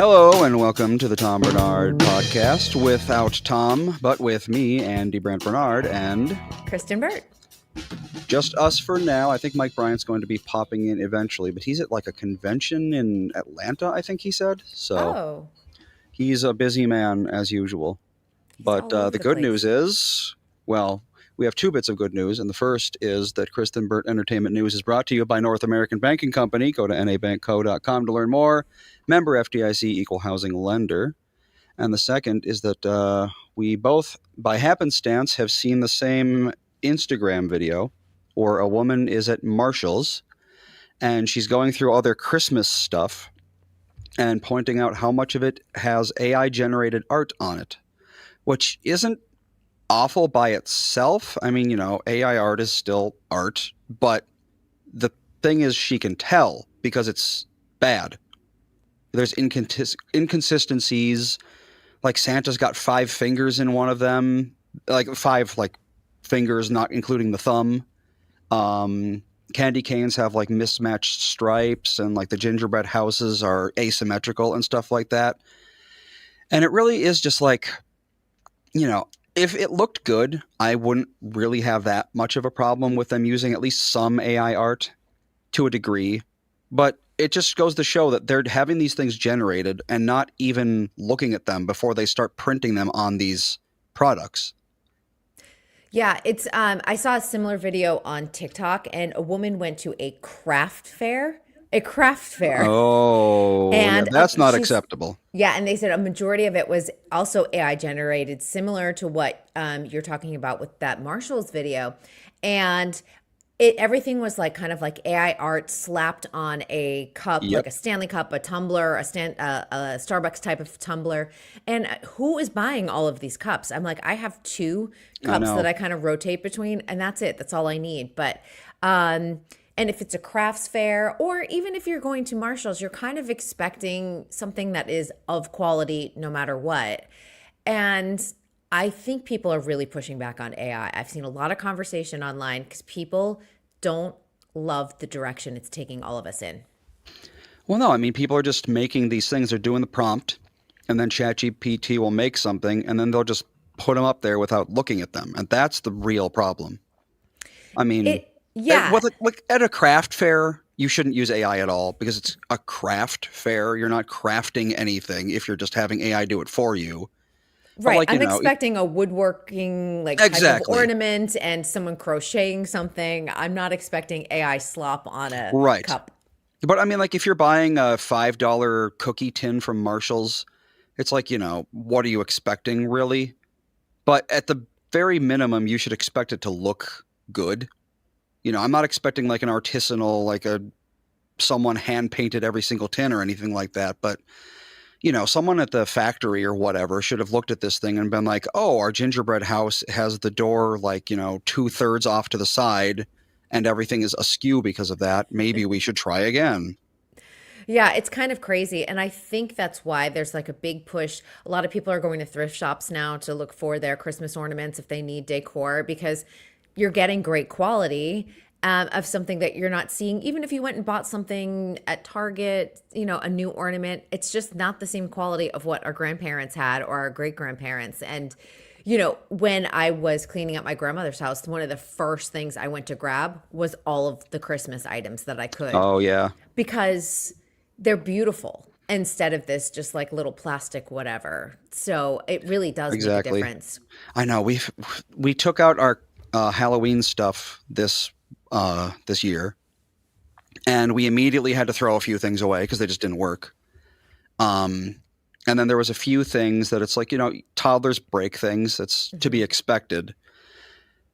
Hello and welcome to the Tom Bernard podcast without Tom, but with me, Andy Brant Bernard, and Kristyn Burtt. Just us for now. I think Mike Bryant's going to be popping in eventually, but he's at like a convention in Atlanta, I think he said. So he's a busy man as usual. But the good news is, well, we have two bits of good news, and the first is that Kristyn Burtt Entertainment News is brought to you by North American Banking Company. Go to nabankco.com to learn more. Member FDIC, equal housing lender. And the second is that we both, by happenstance, have seen the same Instagram video where a woman is at Marshall's and she's going through all their Christmas stuff and pointing out how much of it has AI-generated art on it, which isn't awful by itself. I mean, AI art is still art, but the thing is she can tell because it's bad. There's inconsistencies, like Santa's got 5 fingers in one of them, like 5 fingers, not including the thumb. Candy canes have like mismatched stripes, and like the gingerbread houses are asymmetrical and stuff like that. And it really is just like, if it looked good, I wouldn't really have that much of a problem with them using at least some AI art to a degree. But it just goes to show that they're having these things generated and not even looking at them before they start printing them on these products. Yeah, it's I saw a similar video on TikTok, and a woman went to a craft fair. Oh, and yeah, that's not acceptable. Yeah, and they said a majority of it was also AI generated, similar to what you're talking about with that Marshall's video. And everything was like kind of like AI art slapped on a cup, like a Stanley cup, a tumbler, a Starbucks type of tumbler. And who is buying all of these cups? I'm like, I have 2 cups that I kind of rotate between, and that's it. That's all I need. But and if it's a crafts fair, or even if you're going to Marshall's, you're kind of expecting something that is of quality no matter what. And I think people are really pushing back on AI. I've seen a lot of conversation online because people don't love the direction it's taking all of us in. Well, no, I mean, people are just making these things. They're doing the prompt, and then ChatGPT will make something, and then they'll just put them up there without looking at them. And that's the real problem. I mean, at a craft fair, you shouldn't use AI at all because it's a craft fair. You're not crafting anything if you're just having AI do it for you. Right. Like, I'm expecting a woodworking type of ornament and someone crocheting something. I'm not expecting AI slop on a cup. But I mean, like if you're buying a $5 cookie tin from Marshall's, it's like, what are you expecting really? But at the very minimum, you should expect it to look good. I'm not expecting like an artisanal, like someone hand painted every single tin or anything like that. But someone at the factory or whatever should have looked at this thing and been like, oh, our gingerbread house has the door 2/3 off to the side and everything is askew because of that. Maybe we should try again. Yeah, it's kind of crazy. And I think that's why there's like a big push. A lot of people are going to thrift shops now to look for their Christmas ornaments if they need decor, because you're getting great quality of something that you're not seeing. Even if you went and bought something at Target, a new ornament, it's just not the same quality of what our grandparents had or our great-grandparents. And, when I was cleaning up my grandmother's house, one of the first things I went to grab was all of the Christmas items that I could. Oh, yeah. Because they're beautiful instead of this just like little plastic whatever. So it really does make a difference. I know. We took out our Halloween stuff this year, and we immediately had to throw a few things away because they just didn't work. And then there was a few things that it's like, toddlers break things. That's to be expected.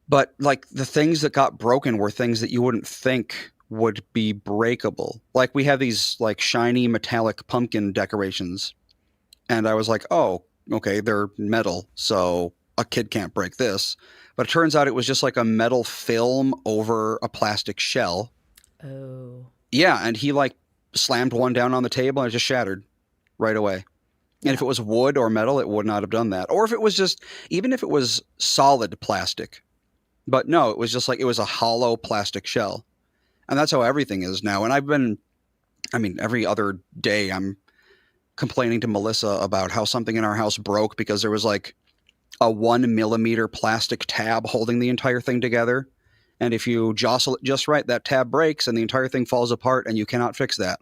But like the things that got broken were things that you wouldn't think would be breakable. Like we have these like shiny metallic pumpkin decorations. And I was like, oh, okay, they're metal, so a kid can't break this. But it turns out it was just like a metal film over a plastic shell. Oh. Yeah, and he like slammed one down on the table and it just shattered right away. And if it was wood or metal, it would not have done that. Or if it was just, even if it was solid plastic. But no, it was just like, it was a hollow plastic shell. And that's how everything is now. And every other day I'm complaining to Melissa about how something in our house broke because there was like a 1 millimeter plastic tab holding the entire thing together. And if you jostle it just right, that tab breaks and the entire thing falls apart and you cannot fix that.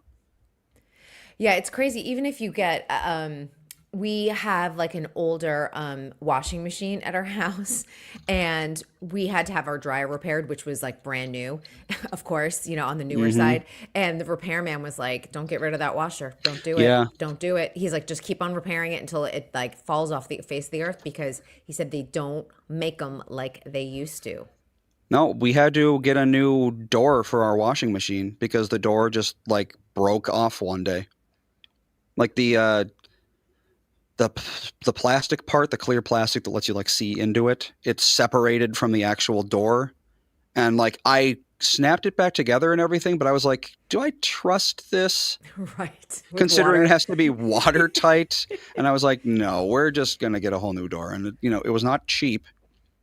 Yeah, it's crazy. Even if you get, we have like an older washing machine at our house, and we had to have our dryer repaired, which was like brand new, of course, on the newer Mm-hmm. side. And the repairman was like, "Don't get rid of that washer. Don't do it. Yeah. Don't do it." He's like, "Just keep on repairing it until it like falls off the face of the earth," because he said they don't make them like they used to. No, we had to get a new door for our washing machine because the door just like broke off one day. Like the the plastic part, the clear plastic that lets you like see into it, it's separated from the actual door. And like I snapped it back together and everything, but I was like, do I trust this? Right. With Considering it water. has to be watertight. And I was like, no, we're just gonna get a whole new door. And it was not cheap,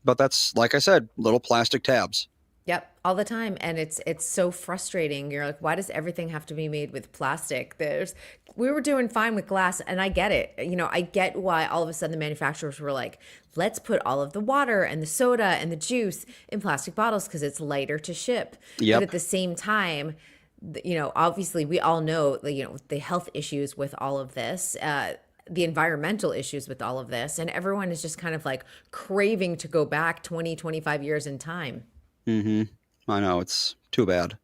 but that's like I said, little pplastic tabs. Yep, all the time, and it's so frustrating. You're like, why does everything have to be made with plastic? We were doing fine with glass, and I get it. I get why all of a sudden the manufacturers were like, let's put all of the water and the soda and the juice in plastic bottles because it's lighter to ship. But Yep. at the same time, obviously we all know the health issues with all of this. The environmental issues with all of this, and everyone is just kind of like craving to go back 20, 25 years in time. Mm-hmm. I know, it's too bad.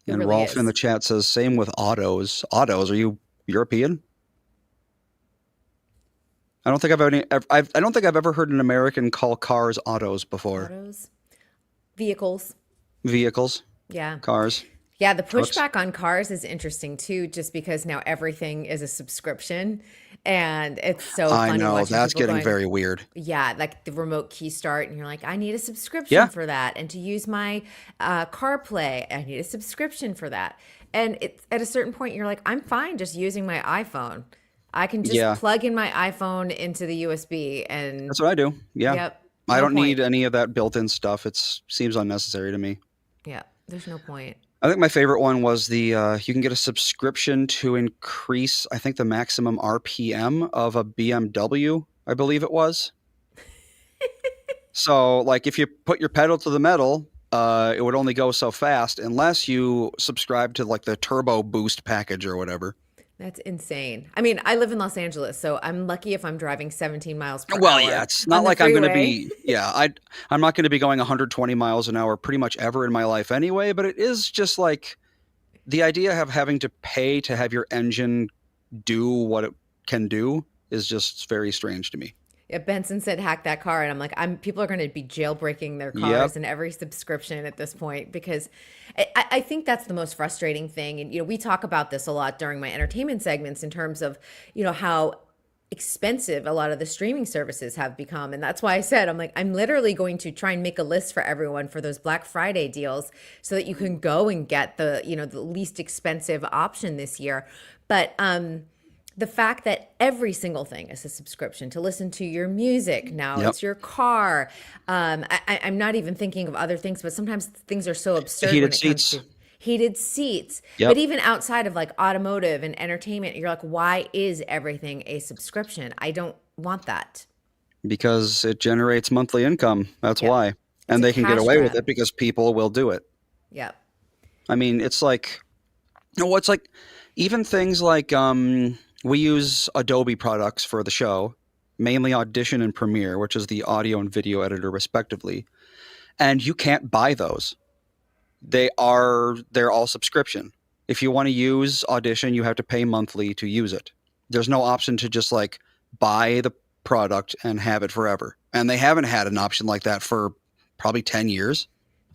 It And really Rolf in is. the chat says, same with autos. Autos, are you European? I don't think I don't think I've ever heard an American call cars autos before. Autos, vehicles. Vehicles, Yeah. cars, Yeah, the trucks. pushback on cars is interesting too, just because now everything is a subscription. And it's so I funny know, watching that's people getting going, very weird. yeah, like the remote key start, and you're like, I need a subscription Yeah, for that. And to use my CarPlay, I need a subscription for that. And it's at a certain point, you're like, I'm fine just using my iPhone. I can just yeah, plug in my iPhone into the USB and, that's what I do. Yeah. yep, I no don't need point. any of that built-in stuff. It seems unnecessary to me. Yeah, there's no point. I think my favorite one was the you can get a subscription to increase, I think, the maximum RPM of a BMW, I believe it was. So, like, if you put your pedal to the metal, it would only go so fast unless you subscribe to like the turbo boost package or whatever. That's insane. I mean, I live in Los Angeles, so I'm lucky if I'm driving 17 miles per Well, yeah, hour it's on not the like I'm going to freeway. be, yeah, I'm not going to be going 120 miles an hour pretty much ever in my life anyway, but it is just like the idea of having to pay to have your engine do what it can do is just very strange to me. Yeah, Benson said hack that car, and I'm like, people are going to be jailbreaking their Yep. cars and every subscription at this point because I think that's the most frustrating thing. And we talk about this a lot during my entertainment segments in terms of how expensive a lot of the streaming services have become. And that's why I said, I'm like, I'm literally going to try and make a list for everyone for those Black Friday deals so that you can go and get the least expensive option this year. But the fact that every single thing is a subscription to listen to your music. Now Yep. it's your car. I'm not even thinking of other things, but sometimes things are so absurd when Heated it comes seats. to heated seats. But Yep. even outside of like automotive and entertainment, you're like, why is everything a subscription? I don't want that. Because it generates monthly income. That's Yep. why. It's And a they can get cash away with grab. it because people will do it. Yep. I mean, it's like, it's like even things like we use Adobe products for the show, mainly Audition and Premiere, which is the audio and video editor respectively. And you can't buy those. They're all subscription. If you want to use Audition, you have to pay monthly to use it. There's no option to just like buy the product and have it forever. And they haven't had an option like that for probably 10 years.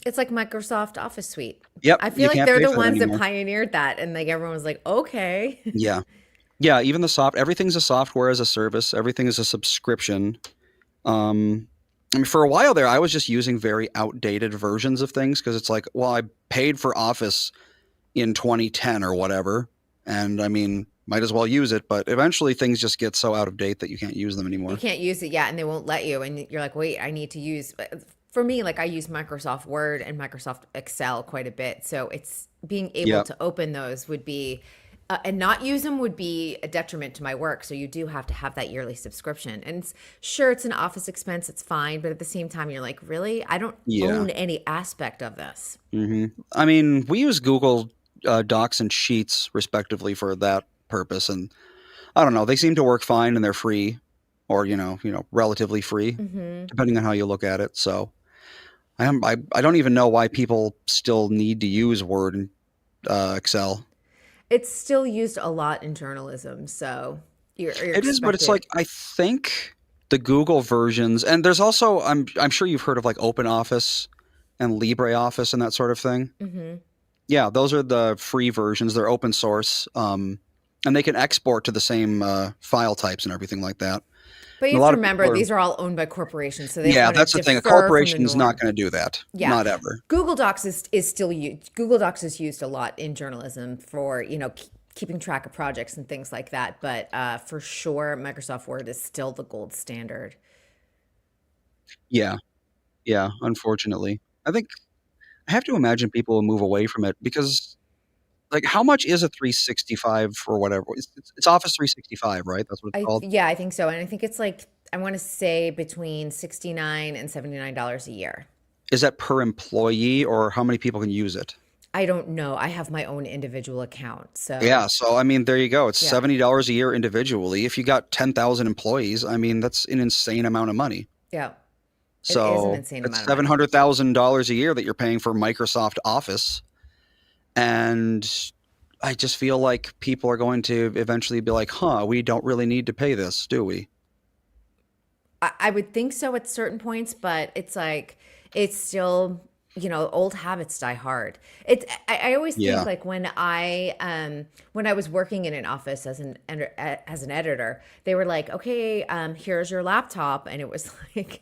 It's like Microsoft Office Suite. Yep, I you feel like can't they're pay the for that ones that anymore. pioneered that, and like everyone was like, okay. Yeah. Yeah, even everything's a software as a service. Everything is a subscription. I mean, for a while there, I was just using very outdated versions of things because it's like, well, I paid for Office in 2010 or whatever, and I mean, might as well use it. But eventually, things just get so out of date that you can't use them You anymore. can't use it yet, and they won't let you. And you're like, wait, I need to use. For me, like I use Microsoft Word and Microsoft Excel quite a bit. So it's being able Yep. to open those would be And not use them would be a detriment to my work. So you do have to have that yearly subscription. And sure, it's an office expense. It's fine. But at the same time, you're like, really? I don't Yeah. own any aspect of this. I mean, we use Google Docs and Sheets respectively for that purpose, and I don't know, they seem to work fine and they're free, or relatively free, depending on how you look at it. So I don't even know why people still need to use Word and Excel. It's still used a lot in journalism. So you're It is, but it's like expected. I think the Google versions, and there's also I'm sure you've heard of like OpenOffice and LibreOffice and that sort of thing. Yeah, those are the free versions. They're open source, and they can export to the same file types and everything like that. But you And a have to lot of people remember, are, these are all owned by corporations. So they don't yeah, want to that's the thing. A defer from the corporation's not norm. going to do that. Yeah. Not ever. Google Docs is still used. Google Docs is used a lot in journalism for, keeping track of projects and things like that. But for sure, Microsoft Word is still the gold standard. Yeah, yeah. Unfortunately, I think I have to imagine people will move away from it because, like, how much is a 365 or whatever? It's Office 365, right? That's what it's called. Yeah, I think so. And I think it's like, I want to say between $69 and $79 a year. Is that per employee or how many people can use it? I don't know. I have my own individual account. So Yeah, so I mean, there you go. It's yeah, $70 a year individually. If you got 10,000 employees, I mean, that's an insane amount of money. yeah, it is an So insane it's amount of money. $700,000 a year that you're paying for Microsoft Office. And I just feel like people are going to eventually be like, huh, we don't really need to pay this, do we? I would think so at certain points, but it's like it's still, old habits die hard. I always think Yeah. like when I was working in an office as an editor, they were like, okay, here's your laptop, and it was like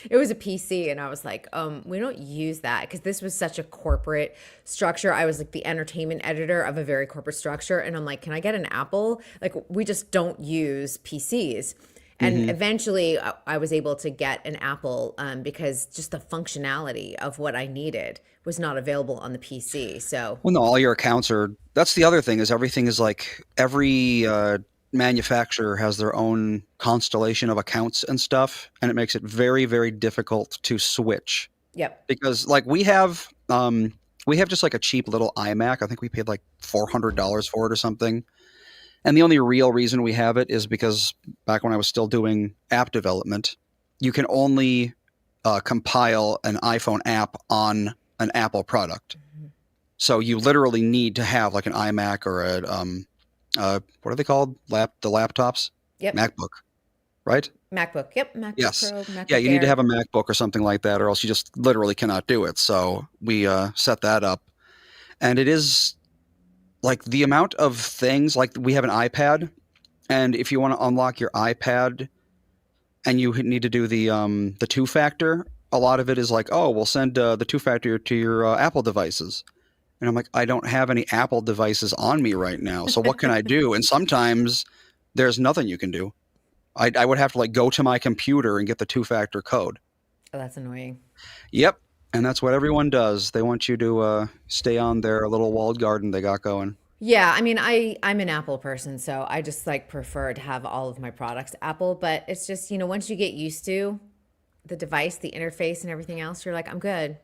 it was a PC, and I was like, we don't use that because this was such a corporate structure. I was like the entertainment editor of a very corporate structure, and I'm like, can I get an Apple? Like, we just don't use PCs. And hmm eventually, I was able to get an Apple because just the functionality of what I needed was not available on the PC. So, Well, no, all your accounts are. That's the other thing is everything is like every manufacturer has their own constellation of accounts and stuff, and it makes it very, very difficult to switch yep, because like we have just like a cheap little iMac. I think we paid like $400 for it or something. And the only real reason we have it is because back when I was still doing app development, you can only compile an iPhone app on an Apple product. So you literally need to have like an iMac or what are they called? The laptops? yep, MacBook, right? MacBook, yep, MacBook Yes. Pro, Yeah, MacBook you need to have Air. a MacBook or something like that, or else you just literally cannot do it. So we set that up. And it is like the amount of things, like we have an iPad, and if you want to unlock your iPad and you need to do the two factor, a lot of it is like, oh, we'll send the two factor to your Apple devices. And I'm like, I don't have any Apple devices on me right now. So what can I do? And sometimes there's nothing you can do. I would have to like go to my computer and get the two factor code. Oh, that's annoying. Yep. And that's what everyone does. They want you to stay on their little walled garden they got going. Yeah, I mean, I'm an Apple person, so I just like prefer to have all of my products Apple. But it's just, once you get used to the device, the interface, and everything else, you're like, I'm good.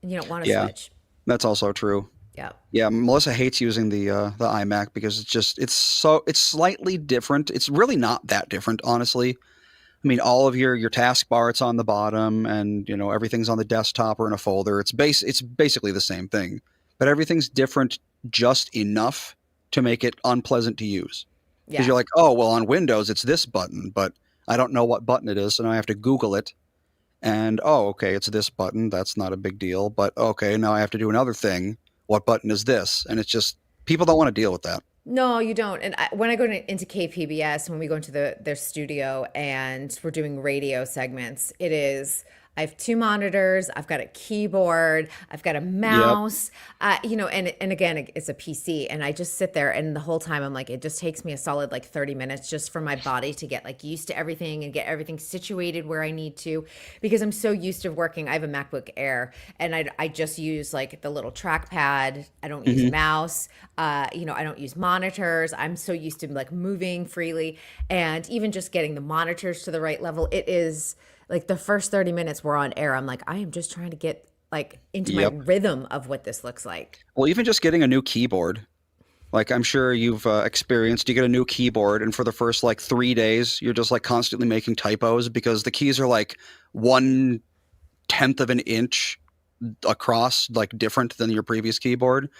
And you don't want to Yeah, switch. that's also true. Yeah. Yeah, Melissa hates using the iMac because it's slightly different. It's really not that different, honestly. I mean, all of your taskbar it's on the bottom, and everything's on the desktop or in a folder. It's basically the same thing, but everything's different just enough to make it unpleasant to use. Because Yeah. you're like, oh well, on Windows it's this button, but I don't know what button it is, so now I have to Google it. And oh, okay, it's this button. That's not a big deal. But okay, now I have to do another thing. What button is this? And it's just people don't want to deal with that. No, you don't. And when I go into KPBS, when we go into their studio and we're doing radio segments, it is I have 2 monitors. I've got a keyboard. I've got a mouse. And again, it's a PC. And I just sit there, and the whole time I'm like, it just takes me a solid like 30 minutes just for my body to get like used to everything and get everything situated where I need to, because I'm so used to working. I have a MacBook Air, and I just use like the little trackpad. I don't use a mouse. I don't use monitors. I'm so used to like moving freely, and even just getting the monitors to the right level. It is like the first 30 minutes we're on air, I'm like, I am just trying to get like into my rhythm of what this looks like. Well, even just getting a new keyboard. Like, I'm sure you've experienced, you get a new keyboard, and for the first like 3 days, you're just like constantly making typos because the keys are like 1/10 of an inch across, like different than your previous keyboard,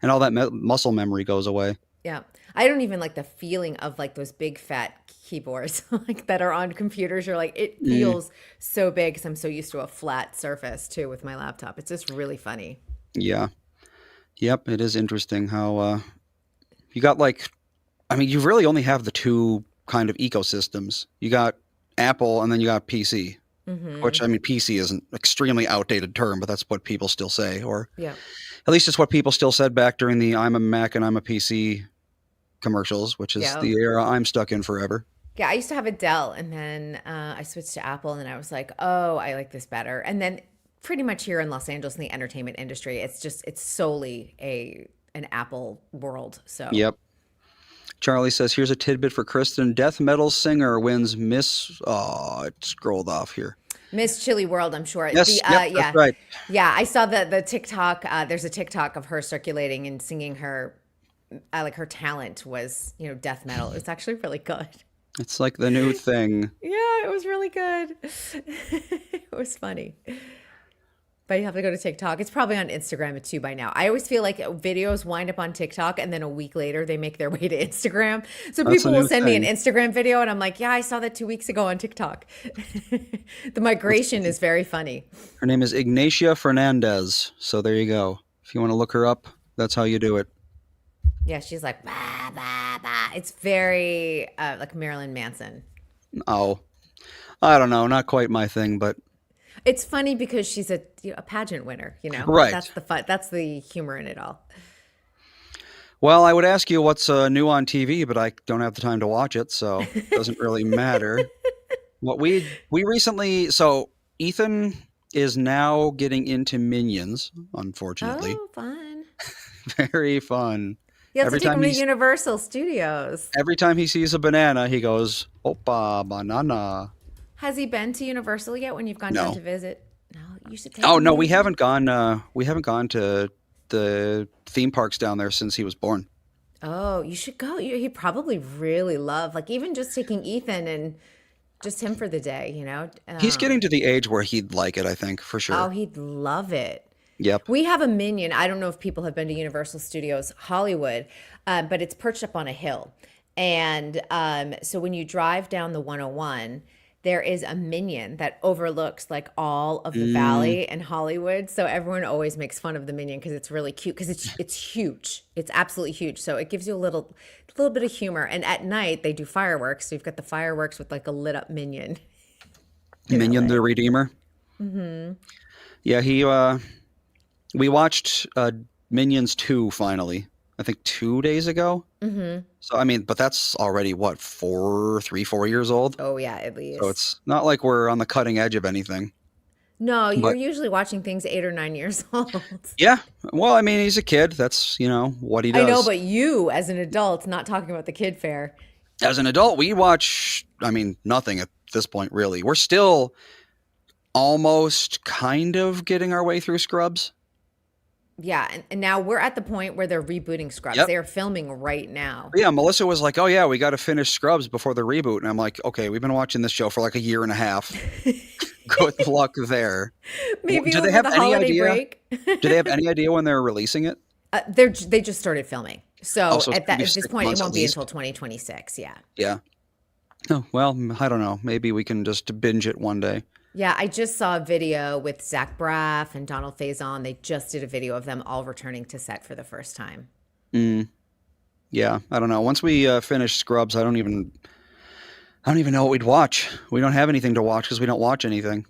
and all that muscle memory goes away. Yeah. I don't even like the feeling of like those big fat keyboards like that are on computers. You're like, it feels so big because I'm so used to a flat surface too with my laptop. It's just really funny. Yeah. Yep. It is interesting how you got like, I mean, you really only have the two kind of ecosystems. You got Apple and then you got PC, which, I mean, PC is an extremely outdated term, but that's what people still say, or Yeah. at least it's what people still said back during the I'm a Mac and I'm a PC commercials, which is Yeah. the era I'm stuck in forever. Yeah. I used to have a Dell, and then I switched to Apple, and then I was like, oh, I like this better. And then pretty much here in Los Angeles in the entertainment industry, it's solely an Apple world. So Yep. Charlie says, here's a tidbit for Kristyn. Death metal singer wins Miss... Oh, it scrolled off here. Miss Chili World, I'm sure. Yes, Yeah. that's right. Yeah, I saw the TikTok. There's a TikTok of her circulating and singing her, like her talent was, death metal. It's actually really good. It's like the new thing. Yeah, it was really good. It was funny. But you have to go to TikTok. It's probably on Instagram too by now. I always feel like videos wind up on TikTok, and then a week later they make their way to Instagram. So That's people a new will send me an thing. Instagram video, and I'm like, yeah, I saw that 2 weeks ago on TikTok. The migration is very funny. Her name is Ignacia Fernandez. So there you go. If you want to look her up, that's how you do it. Yeah, she's like, bah, bah, bah. It's very like Marilyn Manson. Oh, I don't know. Not quite my thing, but It's funny because she's a pageant winner, right. That's the fun. That's the humor in it all. Well, I would ask you what's new on TV, but I don't have the time to watch it, so it doesn't really matter. What we recently, so Ethan is now getting into Minions, unfortunately. Oh, fun. Very fun. You have Every to take time him to Universal Studios. Every time he sees a banana, he goes, "Opa, banana." Has he been to Universal yet when you've gone No. down to visit? No, you should take Oh him no, there. we haven't gone. We haven't gone to the theme parks down there since he was born. Oh, you should go. He'd probably really love, like, even just taking Ethan and just him for the day, He's getting to the age where he'd like it, I think, for Oh, sure. he'd love it. Yep. We have a Minion. I don't know if people have been to Universal Studios Hollywood, but it's perched up on a hill. And so when you drive down the 101, there is a Minion that overlooks like all of the valley and Hollywood. So everyone always makes fun of the Minion because it's really cute, because it's huge. It's absolutely huge. So it gives you a little bit of humor. And at night they do fireworks. So you've got the fireworks with like a lit up Minion. Minion the Redeemer. Yeah, we watched Minions 2 finally, I think 2 days ago. So, I mean, but that's already, what, 4 years old? Oh yeah, at least. So it's not like we're on the cutting edge of anything. No, you're But usually watching things 8 or 9 years old. yeah, well, I mean, he's a kid. That's, what he I does. know, but you as an adult, not talking about the kid fair. As an adult, we watch, I mean, nothing at this point, really. We're still almost kind of getting our way through Scrubs. Yeah, and now we're at the point where they're rebooting Scrubs. Yep. They are filming right now. Yeah, Melissa was like, "Oh yeah, we got to finish Scrubs before the reboot," and I'm like, "Okay, we've been watching this show for like a year and a half. Good luck there." Maybe Do they over have the any holiday idea? break. Do they have any idea when they're releasing it? They just started filming, so Oh, so it's at gonna be this 6 point, it months won't at be least. until 2026. Yeah, Yeah. Oh well, I don't know. Maybe we can just binge it one day. yeah. I just saw a video with Zach Braff and Donald Faison. They just did a video of them all returning to set for the first time. Yeah, I don't know. Once we finish Scrubs, I don't even know what we'd watch. We don't have anything to watch because we don't watch anything.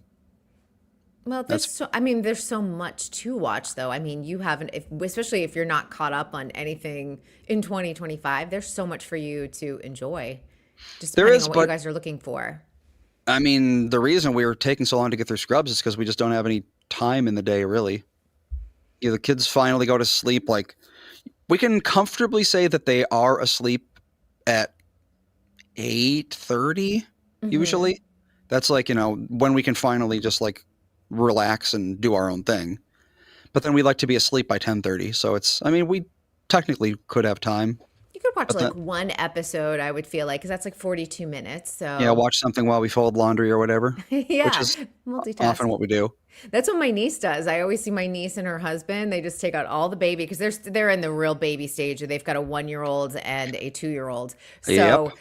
Well, there's so much to watch though. I mean, you haven't, especially if you're not caught up on anything in 2025, there's so much for you to enjoy, just There depending is, on what you but guys are looking for. I mean, the reason we were taking so long to get through Scrubs is because we just don't have any time in the day, really. The kids finally go to sleep. Like, we can comfortably say that they are asleep at 8:30 Mm-hmm. usually. That's like, when we can finally just like relax and do our own thing. But then we like to be asleep by 10:30. So I mean, we technically could have time. You could watch But then, like one episode, I would feel like, because that's like 42 minutes. yeah, So, watch something while we fold laundry or whatever, which yeah, is often multitask. what we do. That's what my niece does. I always see my niece and her husband. They just take out all the baby because they're in the real baby stage. They've got a 1-year-old and a 2-year-old. Yep. So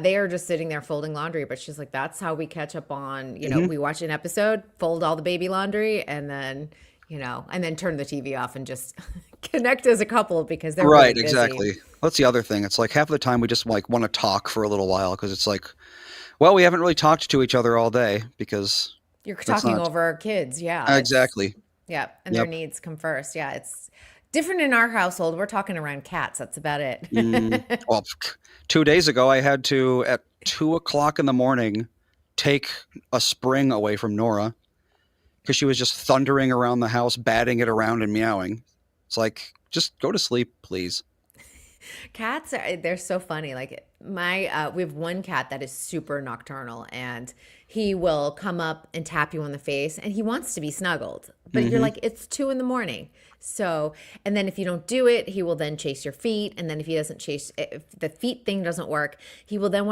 they are just sitting there folding laundry. But she's like, that's how we catch up on. Hmm. We watch an episode, fold all the baby laundry, and then and then turn the TV off and just connect as a couple because they're really Right, busy. exactly. That's the other thing. It's like half of the time we just like want to talk for a little while because it's like, well, we haven't really talked to each other all day because You're that's talking not over our kids. Yeah, exactly. yeah, and their Yep. needs come first. Yeah, it's different in our household. We're talking around cats. That's about Mm, it. well, 2 days ago, I had to at 2 o'clock in the morning take a spring away from Nora because she was just thundering around the house, batting it around and meowing. It's like, just go to sleep, please. Cats are they're so funny. Like my we have one cat that is super nocturnal and he will come up and tap you on the face and he wants to be snuggled. But you're Hmm. like, it's 2 in the morning. So, and then if you don't do it, he will then chase your feet. And then if he doesn't chase, if the feet thing doesn't work, he will then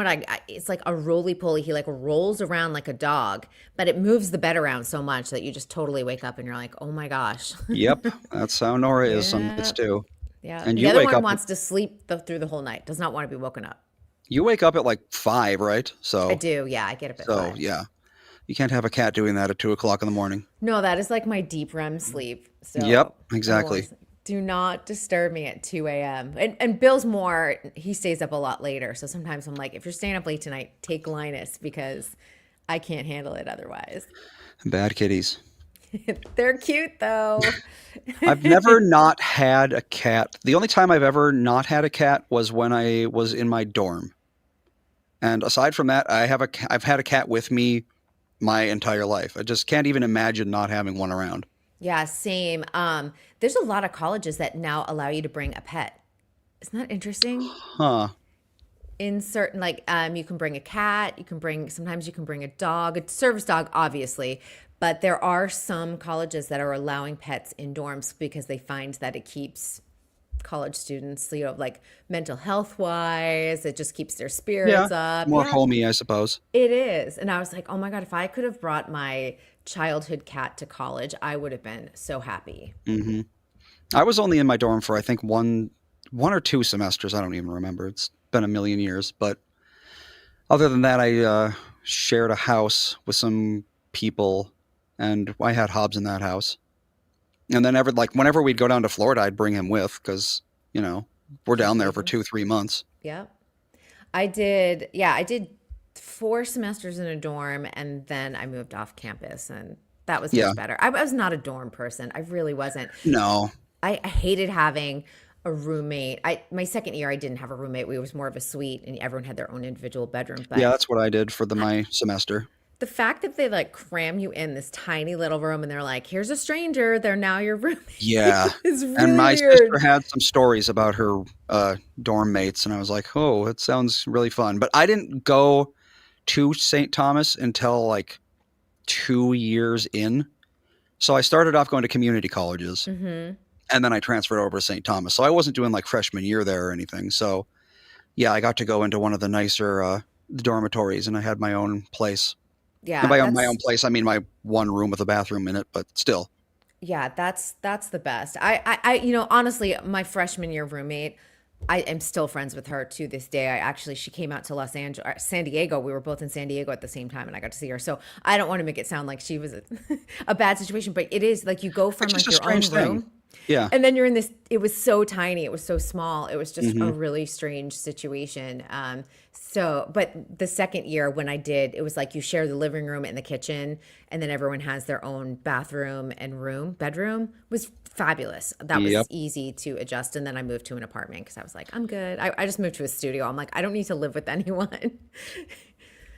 it's like a roly poly. He like rolls around like a dog, but it moves the bed around so much that you just totally wake up and you're like, oh my gosh. Yep, that's how Nora is some nights Yeah. too. Yeah. And The other one wants to sleep through the whole night, does not want to be woken up. you wake up at like 5, right? I So, do. Yeah. I get up at so 5. yeah, you can't have a cat doing that at 2 o'clock in the morning. No, that is like my deep REM sleep. Yep, So I exactly. was do not disturb me at 2 a.m. And Bill's more, he stays up a lot later. So sometimes I'm like, if you're staying up late tonight, take Linus because I can't handle it otherwise. Bad kitties. They're cute though. I've never not had a cat. The only time I've ever not had a cat was when I was in my dorm. And aside from that, I've had a cat with me my entire life. I just can't even imagine not having one around. Yeah, same. There's a lot of colleges that now allow you to bring a pet. Isn't that interesting? Huh. In certain you can bring a cat, sometimes you can bring a dog, a service dog obviously, but there are some colleges that are allowing pets in dorms because they find that it keeps college students, like mental health wise, it just keeps their Yeah. spirits up. More Yeah, homey, I suppose. it is. And I was like, oh my God, if I could have brought my childhood cat to college, I would have been so happy. Hmm. I was only in my dorm for I think one or two semesters. I don't even remember. It's been a million years. But other than that, I shared a house with some people, and I had Hobbs in that house. And then whenever we'd go down to Florida, I'd bring him with because we're down there for Completely. 2-3 months. Yeah. I did 4 semesters in a dorm and then I moved off campus and that was Yeah. much better. I was not a dorm person. I really wasn't. No. I hated having a roommate. My second year I didn't have a roommate. We was more of a suite and everyone had their own individual bedroom. Yeah, But that's what I did for my semester. the fact that they like cram you in this tiny little room and they're like, here's a stranger, they're now your Yeah. roommate is And really my sister weird. had some stories about her dorm mates, and I was like, oh, it sounds really fun. But I didn't go to St. Thomas until like 2 years in. So I started off going to community colleges, Hmm. and then I transferred over to St. Thomas. So I wasn't doing like freshman year there or anything. So yeah, I got to go into one of the nicer dormitories, and I had my own place. And Yeah, by my own place, I mean my one room with a bathroom in it, but still. that's the best. Honestly, my freshman year roommate, I am still friends with her to this day. She came out to San Diego. We were both in San Diego at the same time, and I got to see her. So I don't want to make it sound like she was a, a bad situation, but it is like you go from It's just like a your own strange thing. room. Yeah. And then you're in this, it was so tiny, it was so small. It was just a Mm-hmm. really strange situation. But the second year when I did, it was like you share the living room and the kitchen, and then everyone has their own bathroom and bedroom. It was fabulous. That was Yep. easy to adjust. And then I moved to an apartment because I was like, I'm good. I just moved to a studio. I'm like, I don't need to live with anyone.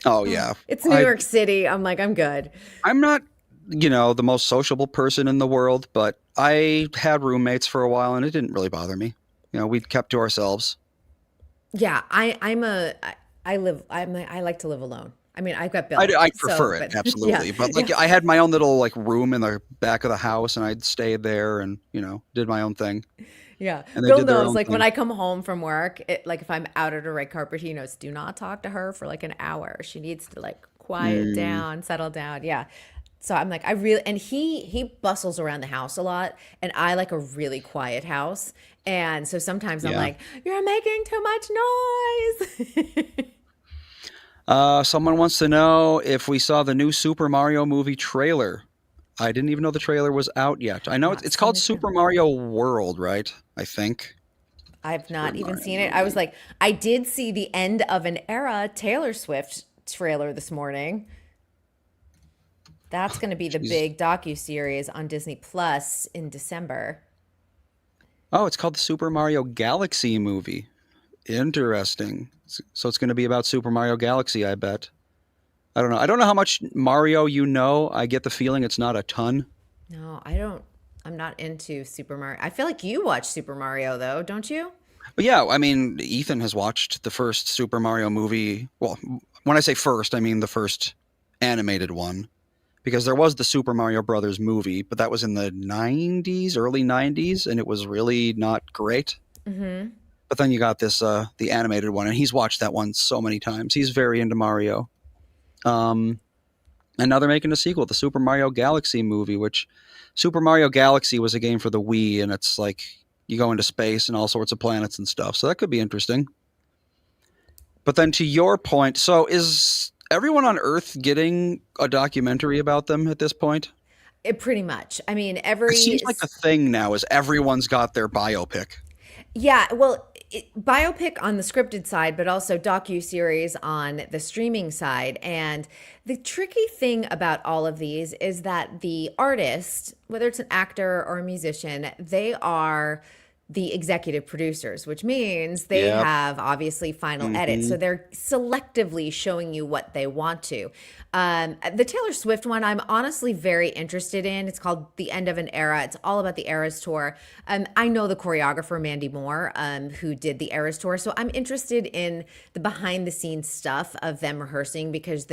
Oh yeah. It's New I York City. I'm like, I'm good. I'm not, the most sociable person in the world, but I had roommates for a while and it didn't really bother me. We kept to ourselves. Yeah, I like to live alone. I mean, I've got I, Bill, I so prefer it but yeah, absolutely, but like yeah, I had my own little like room in the back of the house, and I'd stayed there and did my own thing, yeah. and they Bill did their knows own like when thing. I come home from work, like if I'm out at a red carpet, he knows do not talk to her for like an hour. She needs to like quiet Mm, down, settle down. Yeah. So I'm like, I really, and he bustles around the house a lot, and I like a really quiet house. And so sometimes I'm yeah. like, you're making too much noise. Someone wants to know if we saw the new Super Mario movie trailer. I didn't even know the trailer was out yet. I know it's, Not it's seen called the trailer. Super Mario World, right? I think. I've Super not even Mario seen it. I was movie. like, I did see the end of an era Taylor Swift trailer this morning. That's going to be the She's big docu-series on Disney Plus in December. Oh, it's called the Super Mario Galaxy movie. Interesting. So it's going to be about Super Mario Galaxy, I bet. I don't know. I don't know how much Mario you know. I get the feeling it's not a ton. No, I don't. I'm not into Super Mario. I feel like you watch Super Mario though, don't you? But yeah, I mean, Ethan has watched the first Super Mario movie. Well, when I say first, I mean the first animated one. Because there was the Super Mario Brothers movie, but that was in the 90s, early 90s, and it was really not great. Mm-hmm. But then you got this, the animated one, and he's watched that one so many times. He's very into Mario. Um, and now they're making a sequel, the Super Mario Galaxy movie, which Super Mario Galaxy was a game for the Wii, and it's like you go into space and all sorts of planets and stuff. So that could be interesting. But then to your point, so is everyone on Earth getting a documentary about them at this point? Pretty much. I mean, It seems like the thing now is everyone's got their biopic. yeah, well, biopic on the scripted side, but also docu-series on the streaming side. And the tricky thing about all of these is that the artist, whether it's an actor or a musician, they are the executive producers, which means they Yep. have obviously final edits. Hmm. So they're selectively showing you what they want to. The Taylor Swift one, I'm honestly very interested in. It's called The End of an Era. It's all about the Eras Tour. I know the choreographer, Mandy Moore, who did the Eras Tour. So I'm interested in the behind the scenes stuff of them rehearsing because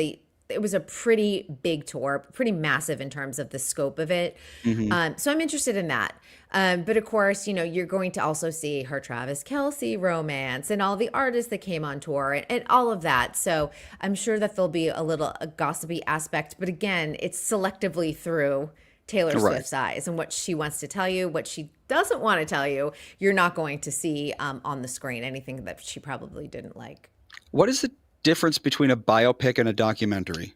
it was a pretty big tour, pretty massive in terms of the scope of it. Hmm. So I'm interested in that. But of course, you're going to also see her Travis Kelce romance and all the artists that came on tour and all of that. So I'm sure that there'll be a gossipy aspect. But again, it's selectively through Taylor Right. Swift's eyes and what she wants to tell you, what she doesn't want to tell you. You're not going to see on the screen anything that she probably didn't like. What is the difference between a biopic and a documentary?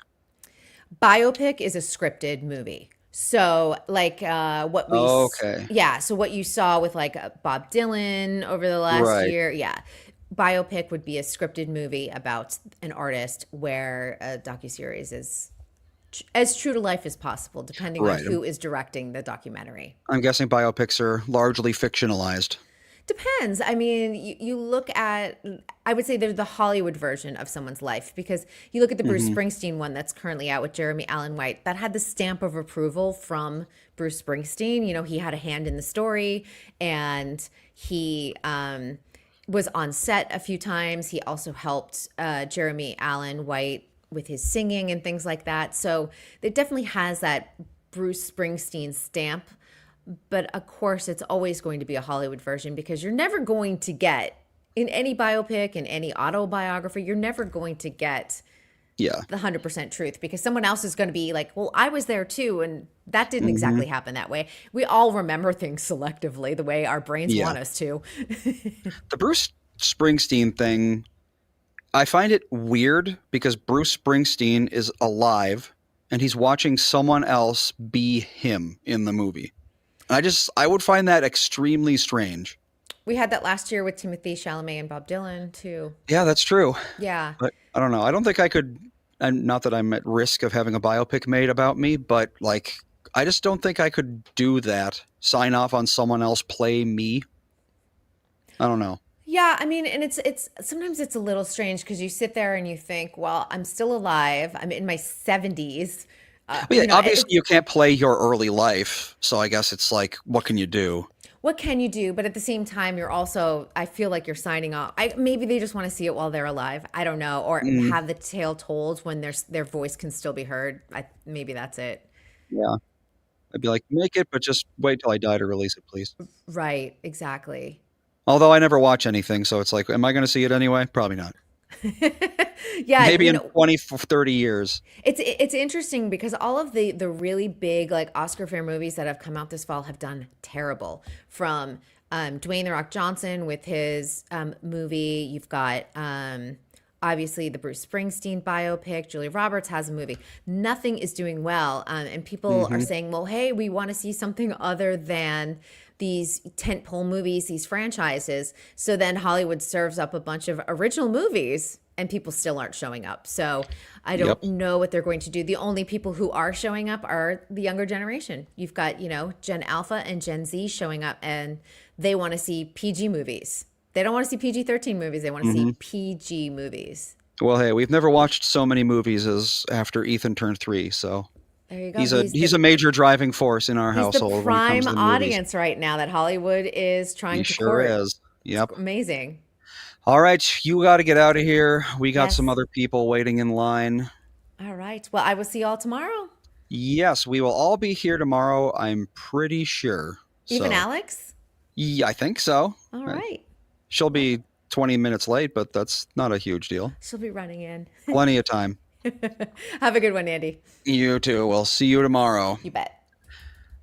Biopic is a scripted movie. So, like Okay. yeah, so what you saw with like Bob Dylan over the last Right. year, yeah. Biopic would be a scripted movie about an artist where a docuseries is as true to life as possible, depending on Right. who is directing the documentary. I'm guessing biopics are largely fictionalized. Depends. I mean, you look at, I would say they're the Hollywood version of someone's life because you look at the Bruce Hmm. Springsteen one that's currently out with Jeremy Allen White that had the stamp of approval from Bruce Springsteen. He had a hand in the story and he was on set a few times. He also helped Jeremy Allen White with his singing and things like that. So it definitely has that Bruce Springsteen stamp. But of course, it's always going to be a Hollywood version because you're never going to get in any biopic, in any autobiography, you're never going to get Yeah. the 100% truth because someone else is going to be like, well, I was there too. And that didn't Hmm. exactly happen that way. We all remember things selectively the way our brains Yeah. want us to. The Bruce Springsteen thing, I find it weird because Bruce Springsteen is alive and he's watching someone else be him in the movie. I would find that extremely strange. We had that last year with Timothy Chalamet and Bob Dylan too. Yeah, that's true. Yeah. But I don't know. I don't think I could, and not that I'm at risk of having a biopic made about me, but like, I just don't think I could do that. Sign off on someone else play me. I don't know. Yeah, I mean, and it's sometimes it's a little strange because you sit there and you think, well, I'm still alive. I'm in my 70s. I mean, obviously you can't play your early life, so I guess it's like, what can you do? What can you do? But at the same time, you're also, I feel like you're signing off. Maybe they just want to see it while they're alive. I don't know. Or have the tale told when their voice can still be heard. Maybe that's it. Yeah. I'd be like, make it, but just wait till I die to release it, please. Right, exactly. Although I never watch anything, so it's like, am I going to see it anyway? Probably not. Yeah, maybe in 20, 30 years. It's interesting because all of the really big like Oscar fair movies that have come out this fall have done terrible. From Dwayne The Rock Johnson with his movie, you've got obviously the Bruce Springsteen biopic. Julia Roberts has a movie. Nothing is doing well, and people are saying, "Well, hey, we want to see something other than these tentpole movies, these franchises." So then Hollywood serves up a bunch of original movies and people still aren't showing up. So I don't know what they're going to do. The only people who are showing up are the younger generation. You've got, Gen Alpha and Gen Z showing up and they want to see PG movies. They don't want to see PG-13 movies. They want to see PG movies. Well, hey, we've never watched so many movies as after Ethan turned 3, so there you go. He's a major driving force in our household. He's the prime audience right now that Hollywood is trying to court. He sure is. Yep. It's amazing. All right, you got to get out of here. We got some other people waiting in line. All right. Well, I will see you all tomorrow. Yes, we will all be here tomorrow, I'm pretty sure. Even Alex? Yeah, I think so. All right. She'll be 20 minutes late, but that's not a huge deal. She'll be running in. Plenty of time. Have a good one, Andy. You too. We'll see you tomorrow. You bet.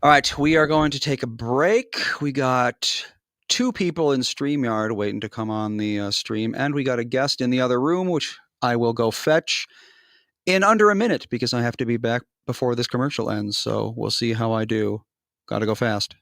All right, we are going to take a break. We got 2 people in StreamYard waiting to come on the stream, and we got a guest in the other room, which I will go fetch in under a minute because I have to be back before this commercial ends. So we'll see how I do. Got to go fast.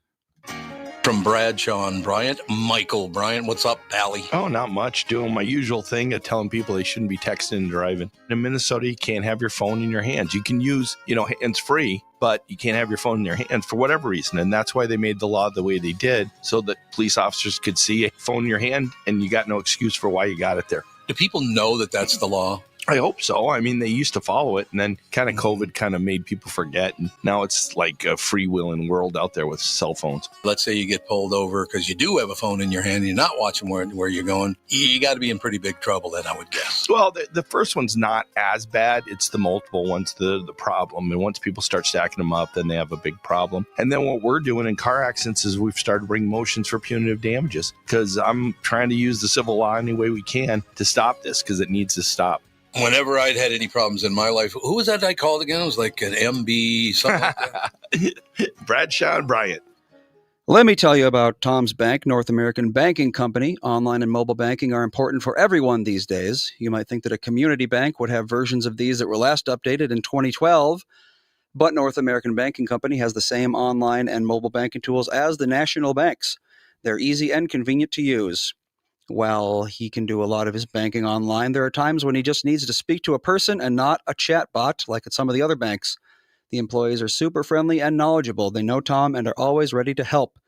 From Bradshaw and Bryant, Michael Bryant. What's up, Pally? Oh, not much. Doing my usual thing of telling people they shouldn't be texting and driving. In Minnesota, you can't have your phone in your hands. You can use, hands-free, but you can't have your phone in your hands for whatever reason. And that's why they made the law the way they did, so that police officers could see a phone in your hand and you got no excuse for why you got it there. Do people know that that's the law? I hope so. I mean, they used to follow it, and then kind of COVID kind of made people forget. And now it's like a freewheeling world out there with cell phones. Let's say you get pulled over because you do have a phone in your hand and you're not watching where you're going. You got to be in pretty big trouble then, I would guess. Well, the first one's not as bad. It's the multiple ones, the problem. And once people start stacking them up, then they have a big problem. And then what we're doing in car accidents is we've started bringing motions for punitive damages, because I'm trying to use the civil law any way we can to stop this, because it needs to stop. Whenever I'd had any problems in my life, who was that I called again? It was like an MB, something like that. Bradshaw and Bryant. Let me tell you about Tom's Bank, North American banking company. Online and mobile banking are important for everyone these days. You might think that a community bank would have versions of these that were last updated in 2012, but North American Banking Company has the same online and mobile banking tools as the national banks. They're easy and convenient to use. While he can do a lot of his banking online, there are times when he just needs to speak to a person and not a chat bot like at some of the other banks. The employees are super friendly and knowledgeable. They know Tom and are always ready to help.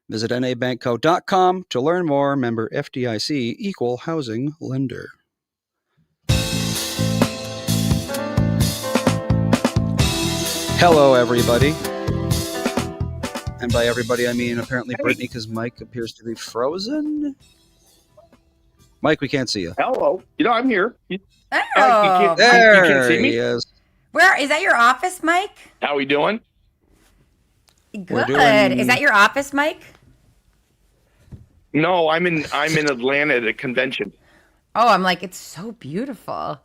Visit nabankco.com to learn more. Member FDIC, equal housing lender. Hello, everybody. And by everybody, I mean apparently Brittany, because Mike appears to be frozen. Mike, we can't see you. Hello. I'm here. Oh, you can't see me? He is. Where is that? Your office, Mike? How we doing? Good. Is that your office, Mike? No, I'm in Atlanta at a convention. Oh, I'm like, it's so beautiful.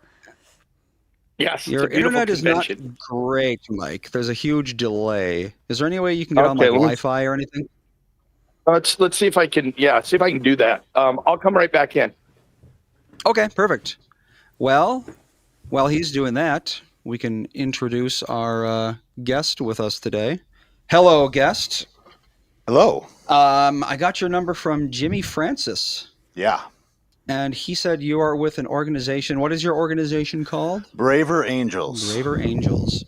Yes, your internet is not great, Mike. There's a huge delay. Is there any way you can get on like Wi-Fi or anything? Let's see if I can. Yeah, see if I can do that. I'll come right back in. Okay, perfect. Well, while he's doing that, we can introduce our guest with us today. Hello, guest. Hello. I got your number from Jimmy Francis. Yeah. And he said you are with an organization. What is your organization called? Braver Angels. Braver Angels.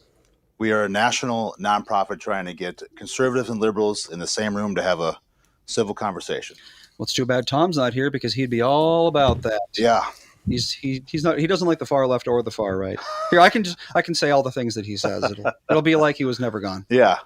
We are a national nonprofit trying to get conservatives and liberals in the same room to have a civil conversation. Well, it's too bad Tom's not here because he'd be all about that. Yeah. He's not. He doesn't like the far left or the far right. Here, I can say all the things that he says. It'll be like he was never gone. Yeah.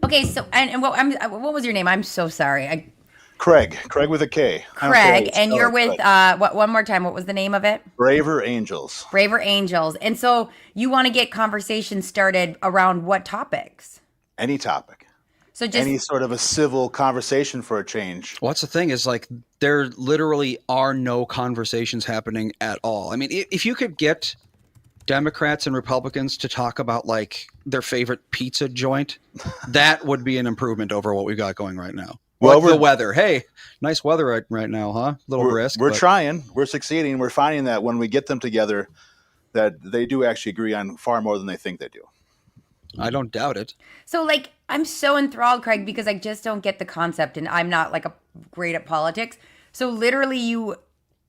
Okay, so and what was your name? I'm so sorry. Kraig with a K. Kraig, and you're with what? One more time. What was the name of it? Braver Angels. Braver Angels. And so you want to get conversations started around what topics? Any topic. So just any sort of a civil conversation for a change. What's the thing is like there literally are no conversations happening at all. I mean, if you could get Democrats and Republicans to talk about like their favorite pizza joint, that would be an improvement over what we've got going right now. Well, like the weather. Hey, nice weather right now, huh? A little brisk. We're trying. We're succeeding. We're finding that when we get them together, that they do actually agree on far more than they think they do. I don't doubt it. So, like, I'm so enthralled, Kraig, because I just don't get the concept, and I'm not like great at politics. So, literally, you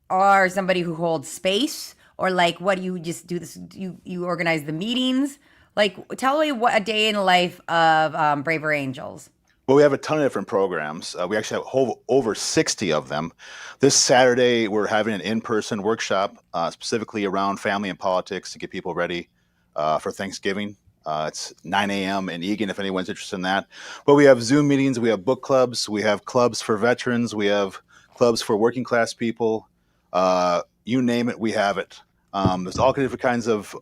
are somebody who holds space, or like, what do you just do? This you organize the meetings. Like, tell me what a day in the life of Braver Angels. Well, we have a ton of different programs. We actually have over 60 of them. This Saturday, we're having an in-person workshop specifically around family and politics to get people ready for Thanksgiving. It's 9 a.m. in Eagan, if anyone's interested in that. But we have Zoom meetings. We have book clubs. We have clubs for veterans. We have clubs for working class people. You name it, we have it. There's all different kinds of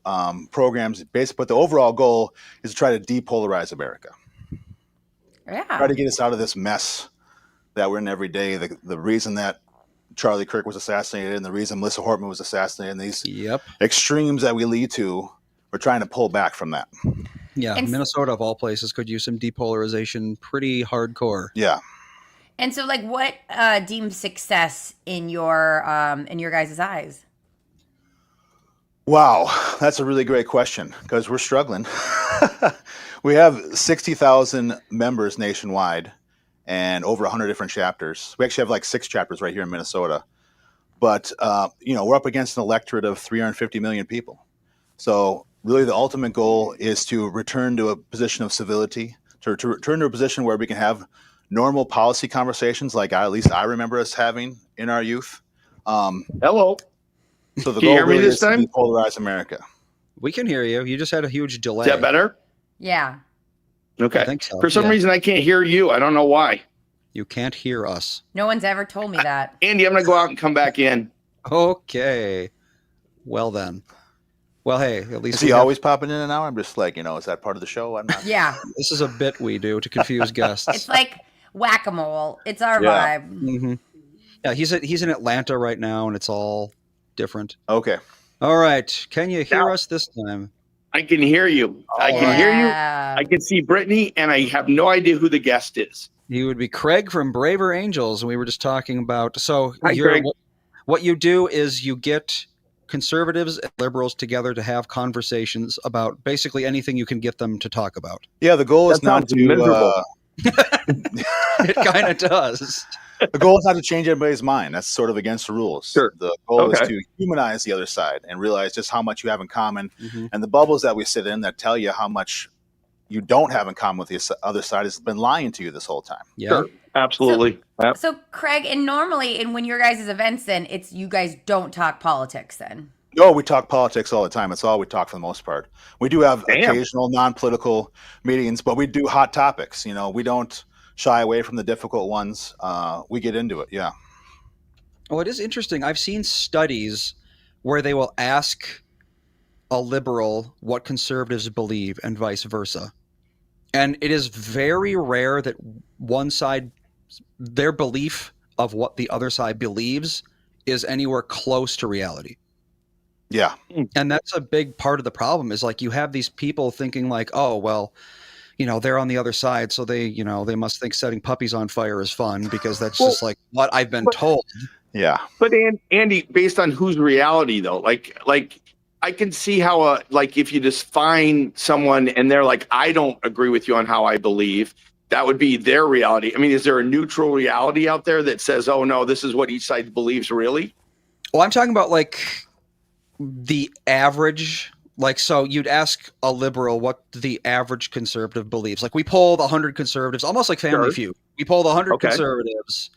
programs. But the overall goal is to try to depolarize America. Yeah. Try to get us out of this mess that we're in every day. The reason that Charlie Kirk was assassinated and the reason Melissa Hortman was assassinated and these extremes that we lead to, we're trying to pull back from that. Yeah, and Minnesota of all places could use some depolarization pretty hardcore. Yeah. And so, like, what deems success in your guys' eyes? Wow, that's a really great question because we're struggling. We have 60,000 members nationwide and over 100 different chapters. We actually have like 6 chapters right here in Minnesota. But, we're up against an electorate of 350 million people. So really the ultimate goal is to return to a position of civility, to return to a position where we can have normal policy conversations like at least I remember us having in our youth. Hello. So the Can you goal hear me really this is to time? depolarize America. We can hear you. You just had a huge delay. Is that better? Yeah. Okay. I think so. For some reason, I can't hear you. I don't know why. You can't hear us. No one's ever told me that. Andy, I'm going to go out and come back in. Okay. Well then. Well, hey, at least Is he always popping in and out? I'm just like, is that part of the show? I'm not. Yeah. This is a bit we do to confuse guests. It's like whack-a-mole. It's our vibe. Mm-hmm. Yeah, he's in Atlanta right now, and it's all different. Okay. All right. Can you hear us this time? I can hear you. I can hear you. I can see Brittany, and I have no idea who the guest is. He would be Kraig from Braver Angels, and we were just talking about. So Hi, Kraig. What you do is you get conservatives and liberals together to have conversations about basically anything you can get them to talk about. Yeah, the goal is not to miserable. It kind of does. The goal is not to change everybody's mind. That's sort of against the rules. Sure. The goal is to humanize the other side and realize just how much you have in common. Mm-hmm. And the bubbles that we sit in that tell you how much you don't have in common with the other side has been lying to you this whole time. Yeah, sure. Absolutely. So Kraig, and normally, when your guys' events, then it's you guys don't talk politics then. No, we talk politics all the time. It's all we talk for the most part. We do have occasional non-political meetings, but we do hot topics. We don't shy away from the difficult ones. We get into it. Yeah. Well, it is interesting. I've seen studies where they will ask a liberal what conservatives believe and vice versa. And it is very rare that one side, their belief of what the other side believes is anywhere close to reality. Yeah. And that's a big part of the problem is like you have these people thinking like, oh, well, they're on the other side. So they must think setting puppies on fire is fun because that's just like what I've been told. Yeah. But Andy, based on whose reality though, like I can see how if you just find someone and they're like, I don't agree with you on how I believe, that would be their reality. I mean, is there a neutral reality out there that says, oh no, this is what each side believes really? Well, I'm talking about like the average, like, so you'd ask a liberal what the average conservative believes. Like we polled 100 conservatives, almost like Family Feud. We polled 100 conservatives,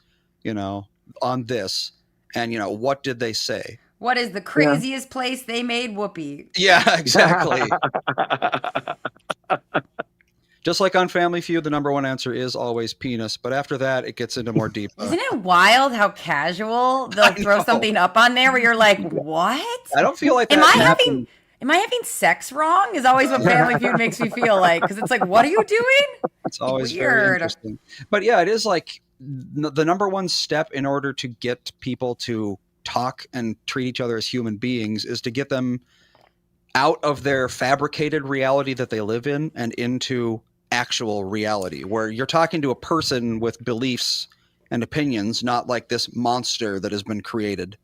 you know, on this, and you know, what did they say? What is the craziest place they made whoopee? Yeah, exactly. Just like on Family Feud, the number one answer is always penis. But after that, it gets into more deep. Isn't it wild how casual they'll throw something up on there where you're like, what? I don't feel like that. Am I having sex wrong? Is always what Family Feud makes me feel like. Because it's like, what are you doing? It's always very interesting. But yeah, it is like the number one step in order to get people to talk and treat each other as human beings is to get them out of their fabricated reality that they live in and into actual reality, where you're talking to a person with beliefs and opinions, not like this monster that has been created.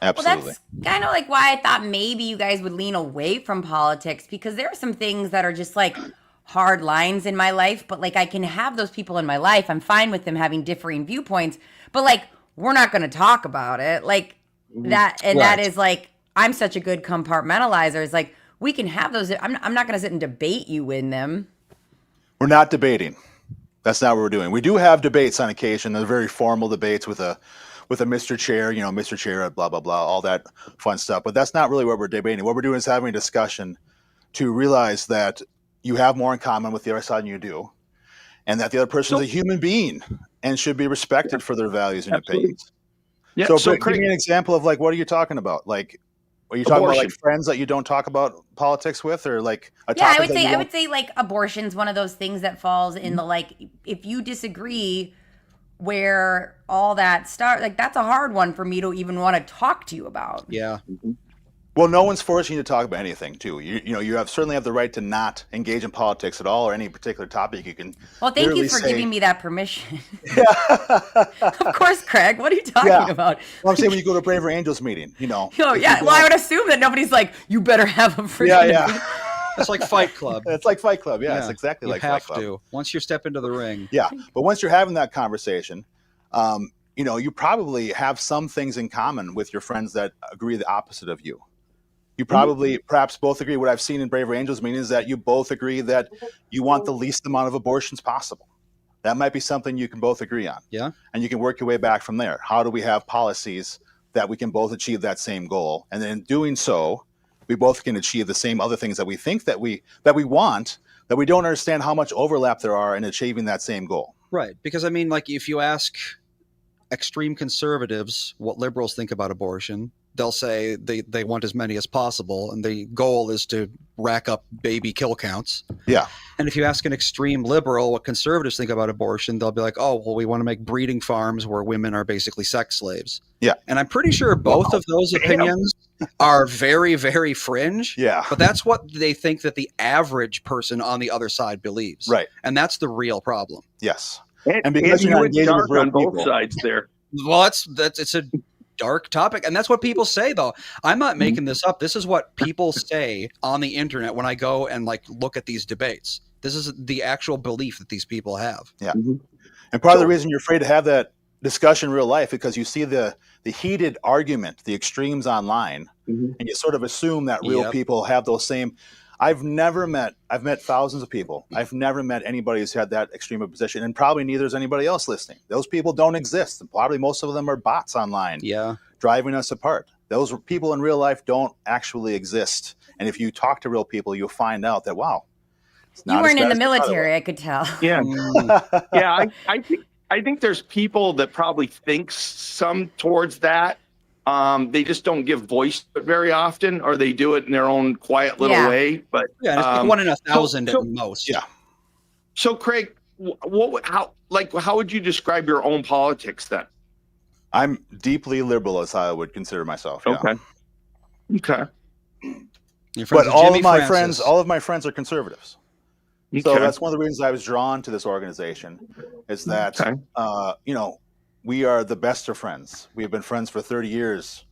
Absolutely. Well, that's kind of like why I thought maybe you guys would lean away from politics, because there are some things that are just like hard lines in my life, but like I can have those people in my life. I'm fine with them having differing viewpoints, but like we're not going to talk about it. Like that, and that is like, I'm such a good compartmentalizer. It's like, we can have those. I'm not going to sit and debate you in them. We're not debating. That's not what we're doing. We do have debates on occasion. They're very formal debates with a Mr. Chair, you know, Mr. Chair, blah, blah, blah, all that fun stuff. But that's not really what we're debating. What we're doing is having a discussion to realize that you have more in common with the other side than you do, and that the other person is a human being and should be respected for their values and opinions. Yeah. So give me an example of like, what are you talking about? Like, are you talking about like friends that you don't talk about politics with, or like a topic? I would say like abortion's one of those things that falls in the like, if you disagree where all that starts, like that's a hard one for me to even want to talk to you about. Yeah. Well, no one's forcing you to talk about anything, too. You know, you certainly have the right to not engage in politics at all or any particular topic. You can. Well, thank you for giving me that permission. Of course, Kraig. What are you talking about? Well, I'm saying when you go to a Braver Angels meeting, you know. Oh, yeah. Well, I would assume that nobody's like, you better have a freaking. Yeah. It's like Fight Club. It's like Fight Club. Yeah, it's exactly like Fight Club. You have to once you step into the ring. Yeah, but once you're having that conversation, you know, you probably have some things in common with your friends that agree the opposite of you. You probably perhaps both agree. What I've seen in Braver Angels meeting is that you both agree that you want the least amount of abortions possible. That might be something you can both agree on. Yeah. And you can work your way back from there. How do we have policies that we can both achieve that same goal? And then in doing so, we both can achieve the same other things that we think that we want, that we don't understand how much overlap there are in achieving that same goal. Right. Because I mean, like if you ask extreme conservatives what liberals think about abortion, they'll say they want as many as possible, and the goal is to rack up baby kill counts. Yeah. And if you ask an extreme liberal what conservatives think about abortion, they'll be like, oh, well, we want to make breeding farms where women are basically sex slaves. Yeah. And I'm pretty sure both of those opinions are very, very fringe. Yeah. But that's what they think that the average person on the other side believes. Right. And that's the real problem. Yes. And because you're not engaging with real on both sides there. Well, it's a dark topic, and that's what people say, though. I'm not making this up. This is what people say on the internet when I go and like look at these debates. This is the actual belief that these people have. Yeah. And part of the reason you're afraid to have that discussion in real life, because you see the heated argument, the extremes online, and you sort of assume that real people have those same. I've met thousands of people. I've never met anybody who's had that extreme of position, and probably neither is anybody else listening. Those people don't exist. And probably most of them are bots online, driving us apart. Those people in real life don't actually exist. And if you talk to real people, you'll find out that, wow. You weren't in the military, I could tell. Yeah. I think there's people that probably think some towards that. They just don't give voice to it very often, or they do it in their own quiet little way. But it's like 1 in 1,000 at most. Yeah. So, Kraig, how would you describe your own politics then? I'm deeply liberal, as I would consider myself. Yeah. Okay. But all of my friends are conservatives. Okay. So that's one of the reasons I was drawn to this organization, is that you know, we are the best of friends. We've been friends for 30 years,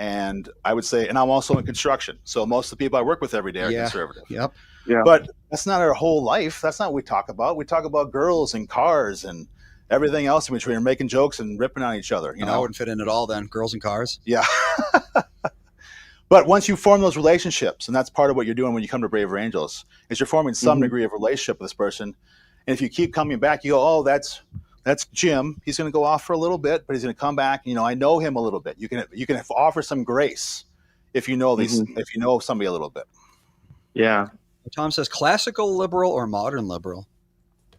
And I would say, and I'm also in construction, so most of the people I work with every day are conservative. Yep. Yeah. But that's not our whole life. That's not what we talk about. We talk about girls and cars and everything else in between, making jokes and ripping on each other. You know, I wouldn't fit in at all then. Girls and cars. Yeah. But once you form those relationships, and that's part of what you're doing when you come to Braver Angels, is you're forming some degree of relationship with this person. And if you keep coming back, you go, oh, that's Jim. He's going to go off for a little bit, but he's going to come back. You know, I know him a little bit. You can offer some grace if you know if you know somebody a little bit. Yeah. Tom says classical liberal or modern liberal.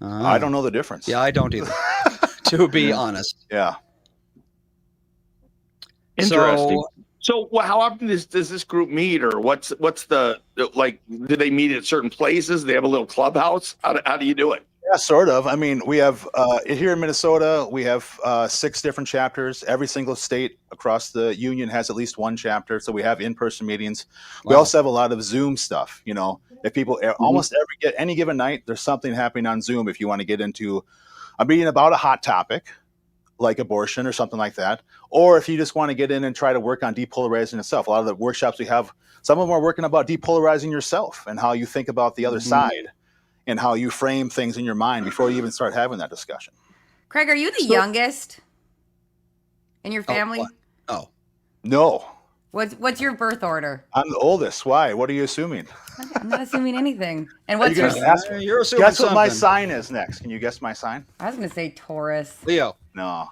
I don't know the difference. Yeah, I don't either. To be honest. Yeah. Interesting. So how often does this group meet, or what's the, like, do they meet at certain places? They have a little clubhouse? How do you do it? Yeah, sort of. I mean, we have here in Minnesota, we have 6 different chapters. Every single state across the union has at least one chapter. So we have in-person meetings. We also have a lot of Zoom stuff. You know, if people almost any given night, there's something happening on Zoom. If you want to get into a meeting about a hot topic, like abortion or something like that, or if you just want to get in and try to work on depolarizing yourself. A lot of the workshops we have, some of them are working about depolarizing yourself and how you think about the other side and how you frame things in your mind before you even start having that discussion. Kraig, are you the youngest in your family? Oh. No. What's your birth order? I'm the oldest. Why? What are you assuming? I'm not assuming anything. And what's You're assuming guess what my sign is next. Can you guess my sign? I was going to say Taurus. Leo. No.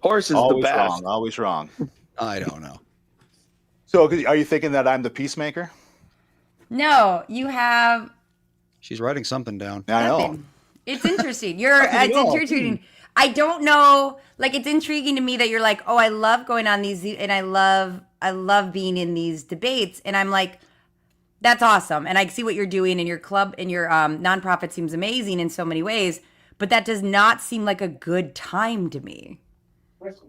Taurus is always the best. Wrong. Always wrong. I don't know. So are you thinking that I'm the peacemaker? No, you have... She's writing something down. I know. It's interesting. It's intriguing. I don't know. Like, it's intriguing to me that you're like, oh, I love going on these, and I love being in these debates. And I'm like, that's awesome. And I see what you're doing, and your club and your nonprofit seems amazing in so many ways. But that does not seem like a good time to me.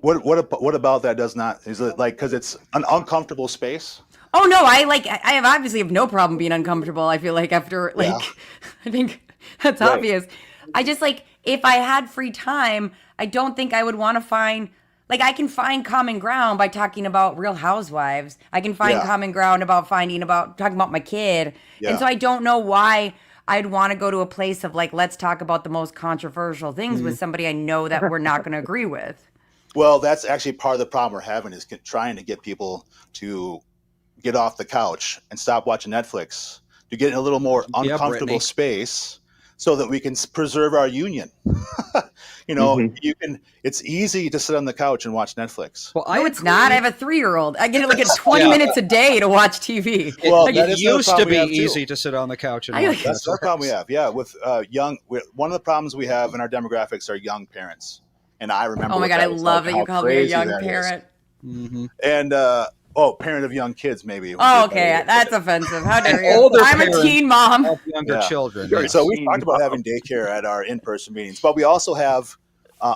What about that does not? Is it like because it's an uncomfortable space? Oh no, I obviously have no problem being uncomfortable. I feel like after I think that's obvious. I just like, if I had free time, I don't think I would want to find, like, I can find common ground by talking about Real Housewives. I can find common ground talking about my kid. And so I don't know why I'd want to go to a place of like, let's talk about the most controversial things with somebody I know that we're not going to agree with. Well, that's actually part of the problem we're having, is trying to get people to get off the couch and stop watching Netflix, to get in a little more uncomfortable space so that we can preserve our union. You know, it's easy to sit on the couch and watch Netflix. Well, it's not. I have a 3-year-old. I get like 20 minutes a day to watch TV. Well, it used to be easy to sit on the couch and watch. That's the problem we have. Yeah, with one of the problems we have in our demographics are young parents. And I remember. Oh my God, I love that you called me a young parent. And parent of young kids, maybe. Oh, okay, that's offensive. How dare you? I'm a teen mom. Of younger children. Sure. So we talked about having daycare at our in-person meetings, but we also have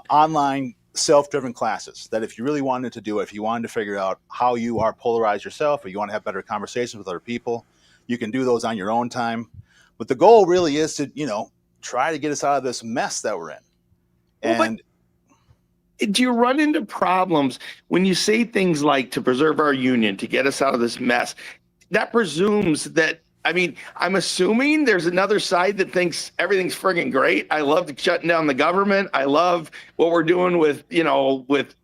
online self-driven classes that if you really wanted to do it, if you wanted to figure out how you are polarized yourself, or you want to have better conversations with other people, you can do those on your own time. But the goal really is to, try to get us out of this mess that we're in. And do you run into problems when you say things like to preserve our union, to get us out of this mess? That presumes that, I'm assuming there's another side that thinks everything's friggin' great. I love shutting down the government. I love what we're doing with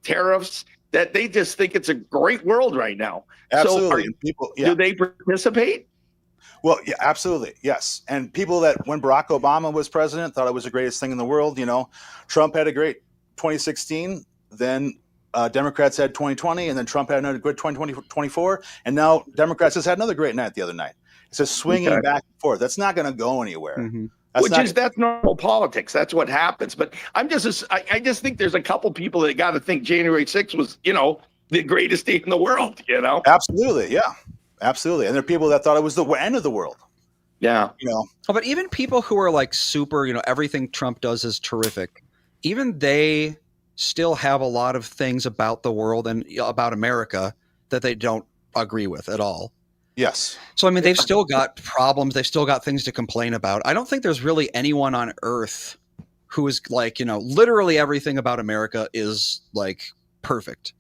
tariffs, that they just think it's a great world right now. Absolutely. So do they participate? Well, yeah, absolutely. Yes. And people that when Barack Obama was president thought it was the greatest thing in the world. Trump had a great 2016, then Democrats had 2020, and then Trump had another good 2024, and now Democrats just had another great night the other night. It's just swinging back and forth. That's not going to go anywhere. That's normal politics. That's what happens. But I just think there's a couple people that got to think January 6th was, the greatest day in the world, Absolutely. Yeah, absolutely. And there are people that thought it was the end of the world. Yeah. But even people who are like super, everything Trump does is terrific. Even they still have a lot of things about the world and about America that they don't agree with at all. Yes. So, they've still got problems. They've still got things to complain about. I don't think there's really anyone on earth who is like, literally everything about America is like perfect.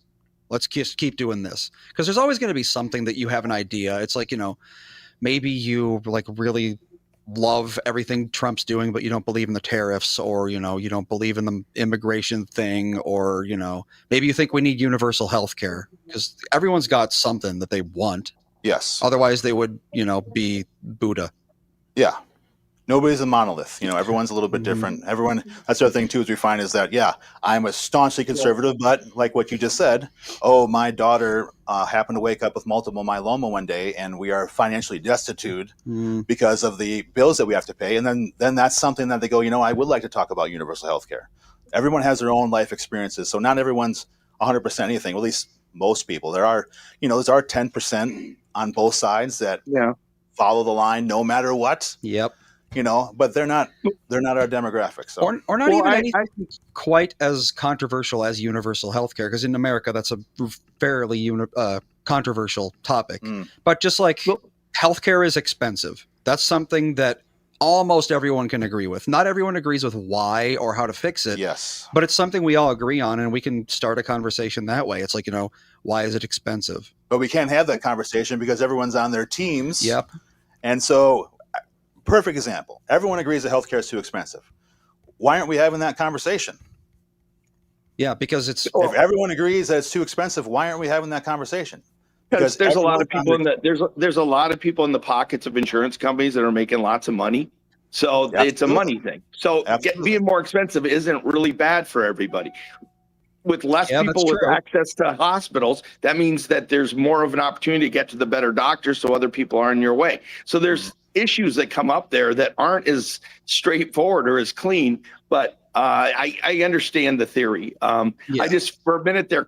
let's just keep doing this. Because there's always going to be something that you have an idea. It's like, maybe you like really love everything Trump's doing, but you don't believe in the tariffs, or, you don't believe in the immigration thing, or, maybe you think we need universal health care, because everyone's got something that they want. Yes. Otherwise they would, be Buddha. Yeah. Nobody's a monolith. Everyone's a little bit different. Everyone, that's the other thing too, is we find is that, I'm a staunchly conservative, but like what you just said, my daughter happened to wake up with multiple myeloma one day, and we are financially destitute because of the bills that we have to pay. And then that's something that they go, I would like to talk about universal health care. Everyone has their own life experiences. So not everyone's 100% anything, well, at least most people. There are 10% on both sides that follow the line no matter what. Yep. But they're not our demographic. So. Or not even anything quite as controversial as universal health care, because in America that's a fairly controversial topic. But just like healthcare is expensive, that's something that almost everyone can agree with. Not everyone agrees with why or how to fix it. Yes. But it's something we all agree on, and we can start a conversation that way. It's like, why is it expensive? But we can't have that conversation because everyone's on their teams. Yep. And so, perfect example. Everyone agrees that healthcare is too expensive. Why aren't we having that conversation? Yeah, because if everyone agrees that it's too expensive, why aren't we having that conversation? Because there's a lot of people there's a lot of people in the pockets of insurance companies that are making lots of money. So it's a money thing. So being more expensive isn't really bad for everybody. With less people with access to hospitals, that means that there's more of an opportunity to get to the better doctors, so other people are in your way. So there's issues that come up there that aren't as straightforward or as clean, but I understand the theory. I just, for a minute there,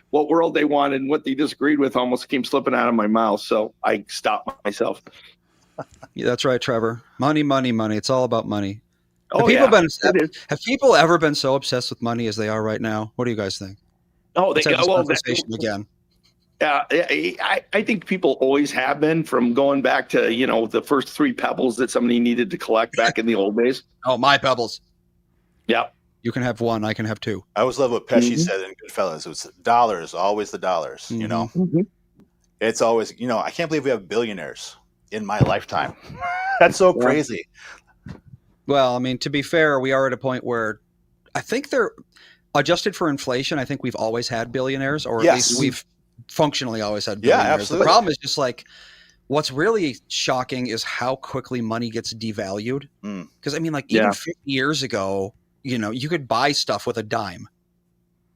what world they wanted and what they disagreed with almost came slipping out of my mouth. So I stopped myself. Yeah, that's right, Trevor. Money, money, money. It's all about money. Have people ever been so obsessed with money as they are right now? What do you guys think? Let's have this conversation again. I think people always have been, from going back to, the first 3 pebbles that somebody needed to collect back in the old days. Oh, my pebbles. Yeah. You can have 1. I can have 2. I always love what Pesci said in Goodfellas. It was dollars, always the dollars, It's always, I can't believe we have billionaires in my lifetime. That's so crazy. Well, I mean, to be fair, we are at a point where I think they're adjusted for inflation. I think we've always had billionaires, or at least we've functionally always had billionaires. Yeah, absolutely. The problem is just like, what's really shocking is how quickly money gets devalued. Because I mean, like even 50 years ago, you could buy stuff with a dime.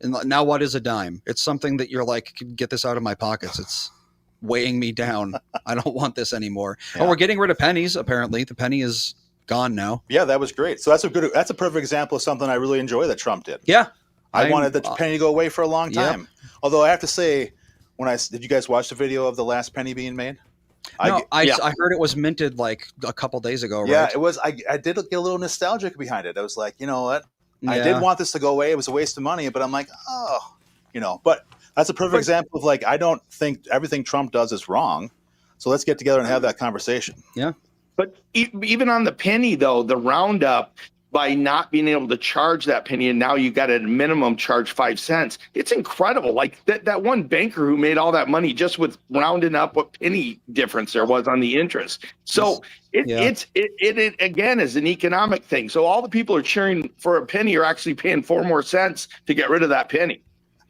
And now what is a dime? It's something that you're like, get this out of my pockets. It's weighing me down. I don't want this anymore. Yeah. And we're getting rid of pennies. Apparently the penny is gone now. Yeah, that was great. So that's a perfect example of something I really enjoy that Trump did. Yeah. I wanted the penny to go away for a long time. Yep. Although I have to say, did you guys watch the video of the last penny being made? No, I heard it was minted like a couple days ago, right? Yeah, it was. I did get a little nostalgic behind it. I was like, you know what? Yeah. I did want this to go away. It was a waste of money, but I'm like, but that's a perfect example of like, I don't think everything Trump does is wrong. So let's get together and have that conversation. Yeah. But even on the penny, though, the roundup, by not being able to charge that penny, and now you got at a minimum charge 5 cents. It's incredible. Like that one banker who made all that money just with rounding up what penny difference there was on the interest. So it again is an economic thing. So all the people are cheering for a penny are actually paying 4 more cents to get rid of that penny.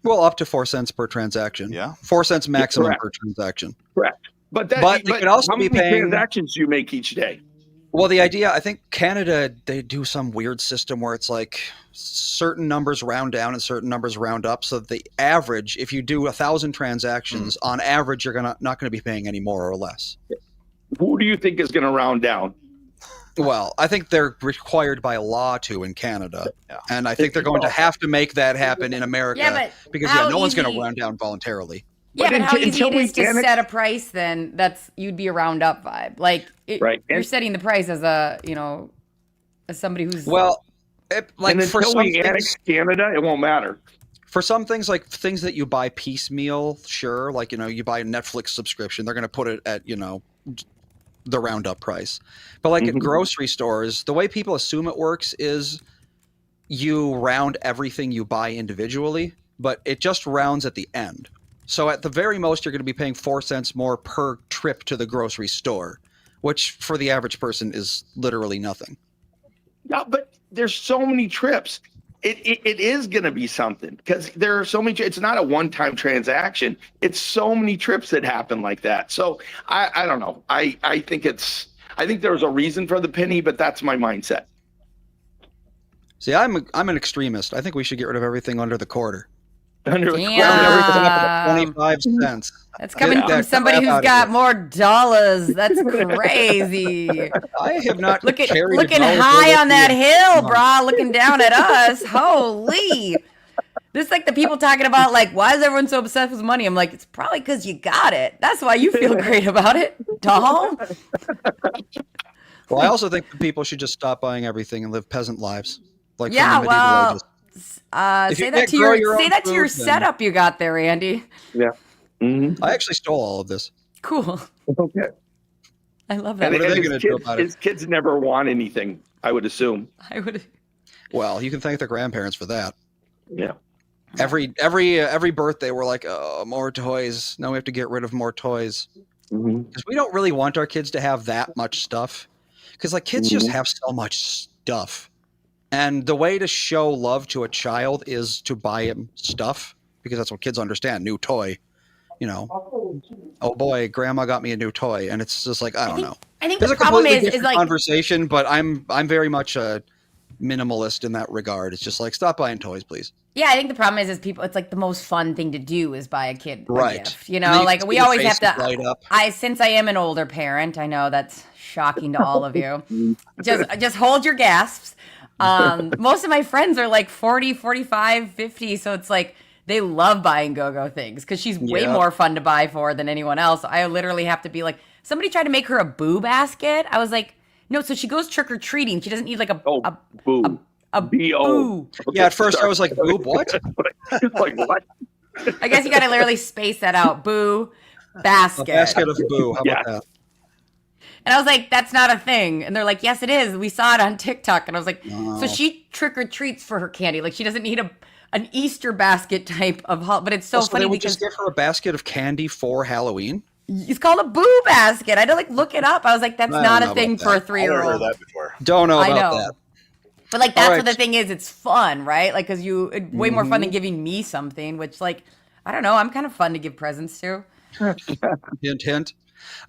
Well, up to 4 cents per transaction. Yeah, 4 cents maximum per transaction. Correct. But they could also how be many paying transactions do you make each day? Well, the idea, I think Canada, they do some weird system where it's like certain numbers round down and certain numbers round up. So the average, if you do 1,000 transactions, on average, you're not going to be paying any more or less. Who do you think is going to round down? Well, I think they're required by law to in Canada. Yeah. And I think they're going to have to make that happen in America because no one's going to round down voluntarily. Yeah, but how easy it is to set a price, then you'd be a round up vibe. Like you're setting the price as as somebody who's until we annex Canada, it won't matter. For some things, like things that you buy piecemeal, sure. Like, you buy a Netflix subscription, they're going to put it at, the roundup price. But like at grocery stores, the way people assume it works is you round everything you buy individually, but it just rounds at the end. So at the very most, you're going to be paying 4 cents more per trip to the grocery store, which for the average person is literally nothing. Yeah, but there's so many trips. It is going to be something because there are so many. It's not a one-time transaction. It's so many trips that happen like that. So I don't know. I think there's a reason for the penny, but that's my mindset. See, I'm an extremist. I think we should get rid of everything under the quarter. Under the Everything up to 25 cents. That's coming from somebody who's got more dollars. That's crazy. I have not looking high on that hill, brah, looking down at us. Holy. This is like the people talking about, like, why is everyone so obsessed with money? I'm like, it's probably because you got it. That's why you feel great about it, doll. Well, I also think that people should just stop buying everything and live peasant lives. Like yeah, well, say that to your setup you got there, Andy. Yeah. Mm-hmm. I actually stole all of this. Cool. Okay. I love that. And his kids never want anything, I would assume. Well, you can thank their grandparents for that. Yeah. Every birthday, we're like, oh, more toys. Now we have to get rid of more toys. Because we don't really want our kids to have that much stuff. Because like kids just have so much stuff. And the way to show love to a child is to buy him stuff. Because that's what kids understand. New toy. You know, oh boy, grandma got me a new toy. And it's just like, I don't know. I think the problem is like conversation, but I'm very much a minimalist in that regard. It's just like, stop buying toys, please. Yeah, I think the problem is people, it's like the most fun thing to do is buy a kid a gift. You know, you like we always have to, since I am an older parent, I know that's shocking to all of you. just hold your gasps. Most of my friends are like 40, 45, 50. So it's like, they love buying Go-Go things because she's way more fun to buy for than anyone else. I literally have to be like, somebody tried to make her a boo basket. I was like, no, so she goes trick-or-treating. She doesn't need like a boo. A B-O. Yeah, at first I was like, boob, what? Like, what? I guess you got to literally space that out. Boo, basket. A basket of boo. How about that? And I was like, that's not a thing. And they're like, yes, it is. We saw it on TikTok. And I was like, so she trick-or-treats for her candy. Like she doesn't need an Easter basket type of but it's so funny they would because just give her a basket of candy for Halloween. It's called a boo basket. I had to like look it up. I was like, that's not a thing for a 3-year-old. I don't know that before. Don't know about that. But like that's what the thing is. It's fun, right? Like because it's way more fun than giving me something. Which like I don't know. I'm kind of fun to give presents to. Hint, hint.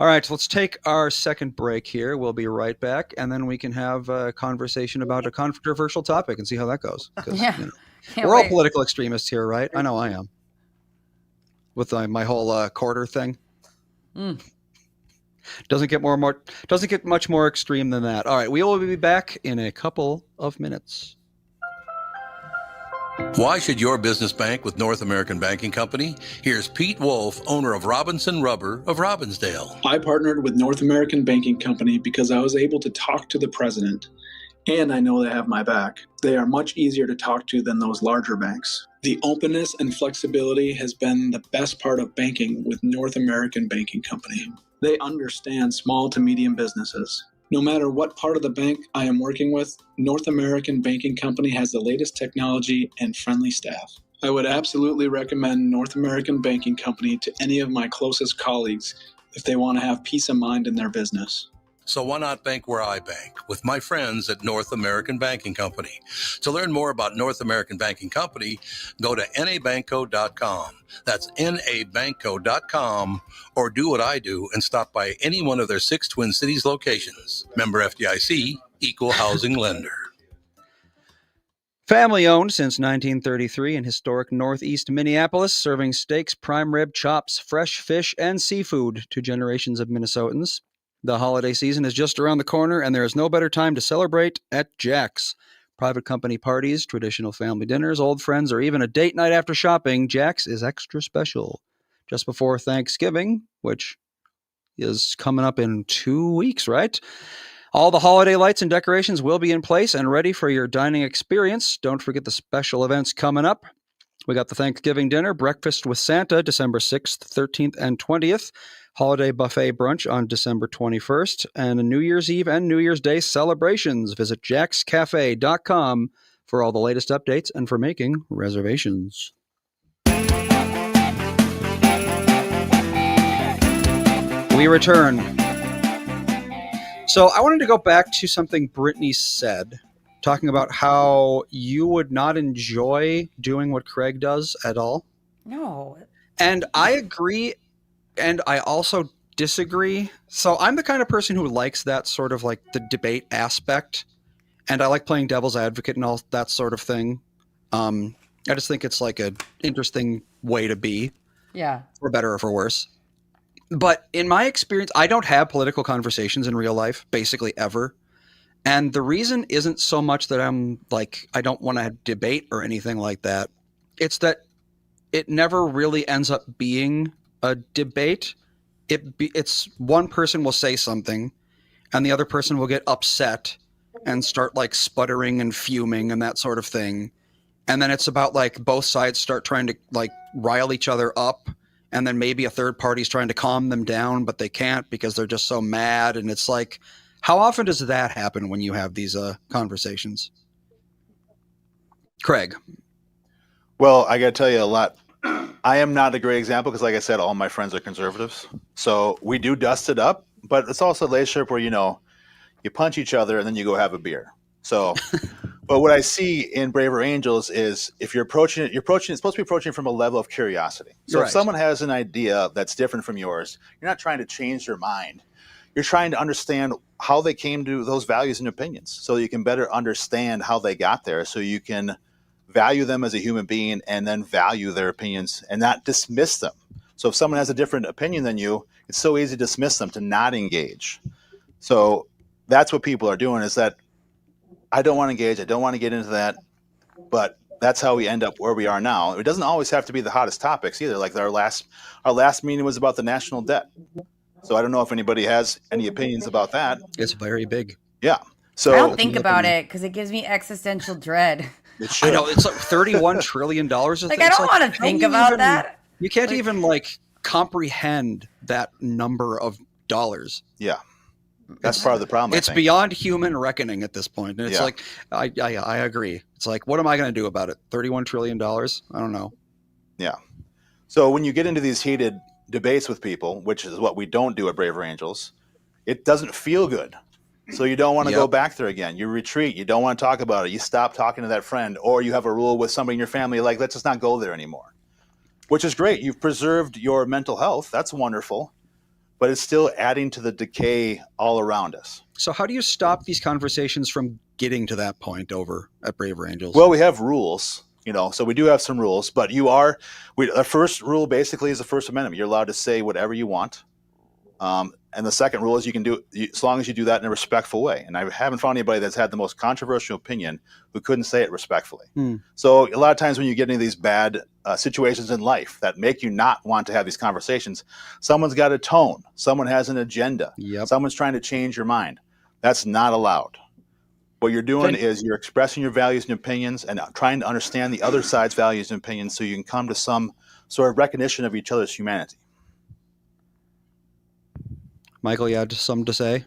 All right, let's take our second break here. We'll be right back, and then we can have a conversation about a controversial topic and see how that goes. Yeah. You know, we're all political extremists here, right? I know I am. With my whole quarter thing. Doesn't get much more extreme than that. All right, we will be back in a couple of minutes. Why should your business bank with North American Banking Company? Here's Pete Wolf, owner of Robinson Rubber of Robbinsdale. I partnered with North American Banking Company because I was able to talk to the president, and I know they have my back. They are much easier to talk to than those larger banks. The openness and flexibility has been the best part of banking with North American Banking Company. They understand small to medium businesses. No matter what part of the bank I am working with, North American Banking Company has the latest technology and friendly staff. I would absolutely recommend North American Banking Company to any of my closest colleagues if they want to have peace of mind in their business. So why not bank where I bank, with my friends at North American Banking Company? To learn more about North American Banking Company, go to nabanco.com. That's nabanco.com, or do what I do and stop by any one of their 6 Twin Cities locations. Member FDIC, equal housing lender. Family owned since 1933 in historic Northeast Minneapolis, serving steaks, prime rib, chops, fresh fish, and seafood to generations of Minnesotans. The holiday season is just around the corner, and there is no better time to celebrate at Jack's. Private company parties, traditional family dinners, old friends, or even a date night after shopping, Jack's is extra special. Just before Thanksgiving, which is coming up in 2 weeks, right? All the holiday lights and decorations will be in place and ready for your dining experience. Don't forget the special events coming up. We got the Thanksgiving dinner, breakfast with Santa, December 6th, 13th, and 20th. Holiday buffet brunch on December 21st, and a New Year's Eve and New Year's Day celebrations. Visit jackscafe.com for all the latest updates and for making reservations. we return. So I wanted to go back to something Brittany said, talking about how you would not enjoy doing what Kraig does at all. No. And I agree, and I also disagree. So I'm the kind of person who likes that sort of like the debate aspect, and I like playing devil's advocate and all that sort of thing. I just think it's like an interesting way to be. Yeah. For better or for worse. But in my experience, I don't have political conversations in real life, basically ever. And the reason isn't so much that I'm like, I don't want to debate or anything like that. It's that it never really ends up being a debate. It's one person will say something and the other person will get upset and start like sputtering and fuming and that sort of thing. And then it's about like both sides start trying to like rile each other up. And then maybe a third party's trying to calm them down, but they can't because they're just so mad. And it's like, how often does that happen when you have these conversations? Kraig. Well, I got to tell you a lot. I am not a great example because, like I said, all my friends are conservatives. So we do dust it up, but it's also a relationship where, you know, you punch each other and then you go have a beer. So, but what I see in Braver Angels is if you're approaching it, it's supposed to be approaching from a level of curiosity. So if someone has an idea that's different from yours, you're not trying to change their mind. You're trying to understand how they came to those values and opinions so you can better understand how they got there so you can value them as a human being and then value their opinions and not dismiss them. So if someone has a different opinion than you, it's so easy to dismiss them, to not engage. So that's what people are doing, is that I don't want to engage. I don't want to get into that. But that's how we end up where we are now. It doesn't always have to be the hottest topics either. Like our last meeting was about the national debt. So I don't know if anybody has any opinions about that. It's very big. Yeah. So I don't think about it because it gives me existential dread. I know, it's like $31 trillion. Like, I don't want to think about that. You can't even like comprehend that number of dollars. Yeah. That's part of the problem. It's beyond human reckoning at this point. And it's like, I agree. It's like, what am I going to do about it? $31 trillion? I don't know. Yeah. So when you get into these heated debates with people, which is what we don't do at Braver Angels, it doesn't feel good. So you don't want to go back there again. You retreat. You don't want to talk about it. You stop talking to that friend, or you have a rule with somebody in your family, like, let's just not go there anymore, which is great. You've preserved your mental health. That's wonderful. But it's still adding to the decay all around us. So how do you stop these conversations from getting to that point over at Braver Angels? Well, we have rules, so we do have some rules, but the first rule basically is the First Amendment. You're allowed to say whatever you want. And the second rule is you can do as long as you do that in a respectful way. And I haven't found anybody that's had the most controversial opinion who couldn't say it respectfully. So a lot of times when you get into these bad situations in life that make you not want to have these conversations, someone's got a tone, someone has an agenda, someone's trying to change your mind. That's not allowed. What you're doing is you're expressing your values and opinions and trying to understand the other side's values and opinions so you can come to some sort of recognition of each other's humanity. Michael, you had something to say?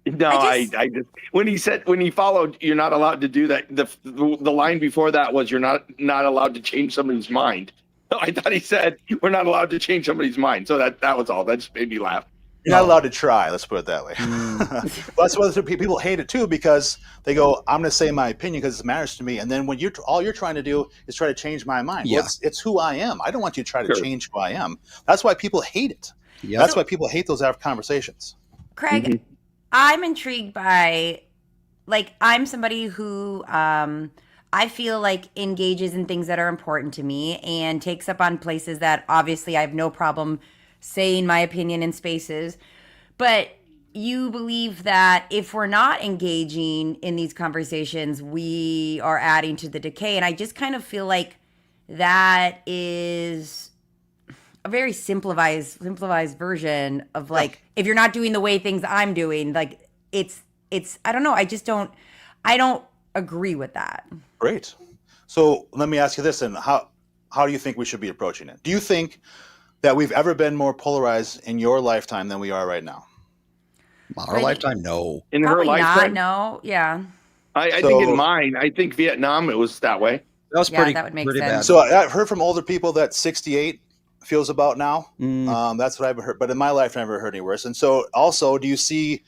No, I just when he followed, you're not allowed to do that. The line before that was you're not allowed to change somebody's mind. I thought he said we're not allowed to change somebody's mind. So that was all. That just made me laugh. You're not allowed to try. Let's put it that way. Well, that's why people hate it too, because they go, "I'm going to say my opinion because it matters to me." And then when all you're trying to do is try to change my mind. Well, it's who I am. I don't want you to try to change who I am. That's why people hate it. Yep. That's why people hate those conversations. Kraig, I'm intrigued by, I'm somebody who I feel like engages in things that are important to me and takes up on places that obviously I have no problem saying my opinion in spaces. But you believe that if we're not engaging in these conversations, we are adding to the decay. And I just kind of feel like that is a very simplified version of if you're not doing the way things I'm doing, it's I don't know. I don't agree with that. Great. So let me ask you this, and how do you think we should be approaching it? Do you think that we've ever been more polarized in your lifetime than we are right now? Our lifetime? No. In her lifetime? No. Yeah. I think in mine, I think Vietnam, it was that way. That was pretty, that would make pretty sense. bad. So I've heard from older people that 68 feels about now. That's what I've heard. But in my life, I never heard any worse. And so also, do you see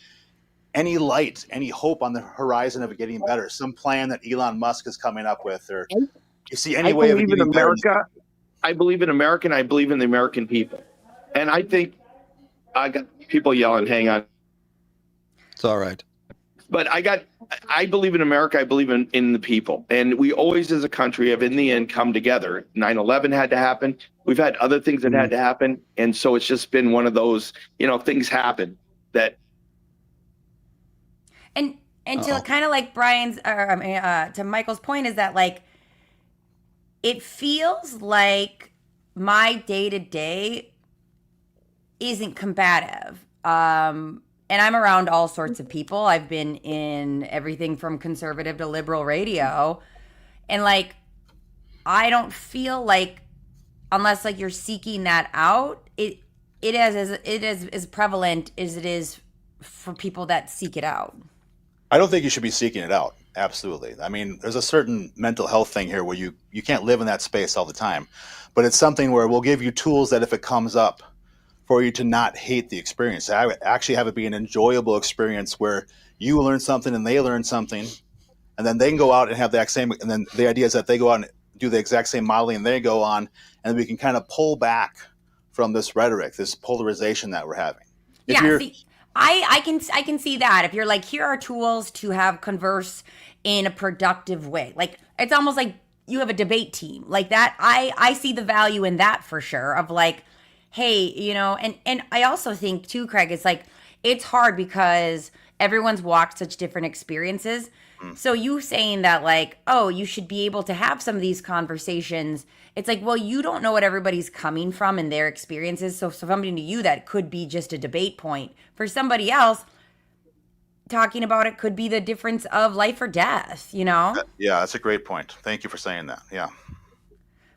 any light, any hope on the horizon of it getting better? Some plan that Elon Musk is coming up with, or you see any way of it getting better? I believe in America, and I believe in the American people. And I think I got people yelling, hang on. It's all right. But I believe in America. I believe in the people. And we always, as a country, have in the end come together. 9/11 had to happen. We've had other things that had to happen. And so it's just been one of those, things happen that. And to kind of like Brian's, to Michael's point is that like, it feels like my day-to-day isn't combative. And I'm around all sorts of people. I've been in everything from conservative to liberal radio. And like, I don't feel like, unless like you're seeking that out, it is as prevalent as it is for people that seek it out. I don't think you should be seeking it out. Absolutely. I mean, there's a certain mental health thing here where you can't live in that space all the time. But it's something where we'll give you tools that if it comes up, for you to not hate the experience. I would actually have it be an enjoyable experience where you learn something and they learn something, and then they can go out and have the exact same, and then the idea is that they go out and do the exact same modeling and they go on, and we can kind of pull back from this rhetoric, this polarization that we're having. I can see that. If you're like, here are tools to have converse in a productive way. Like, it's almost like you have a debate team. Like that, I see the value in that for sure, of like, hey, and I also think too, Kraig, it's like, it's hard because everyone's walked such different experiences. So you saying that like, oh, you should be able to have some of these conversations. It's like, well, you don't know what everybody's coming from in their experiences. So somebody to you that could be just a debate point. For somebody else, talking about it could be the difference of life or death, Yeah, that's a great point. Thank you for saying that. Yeah.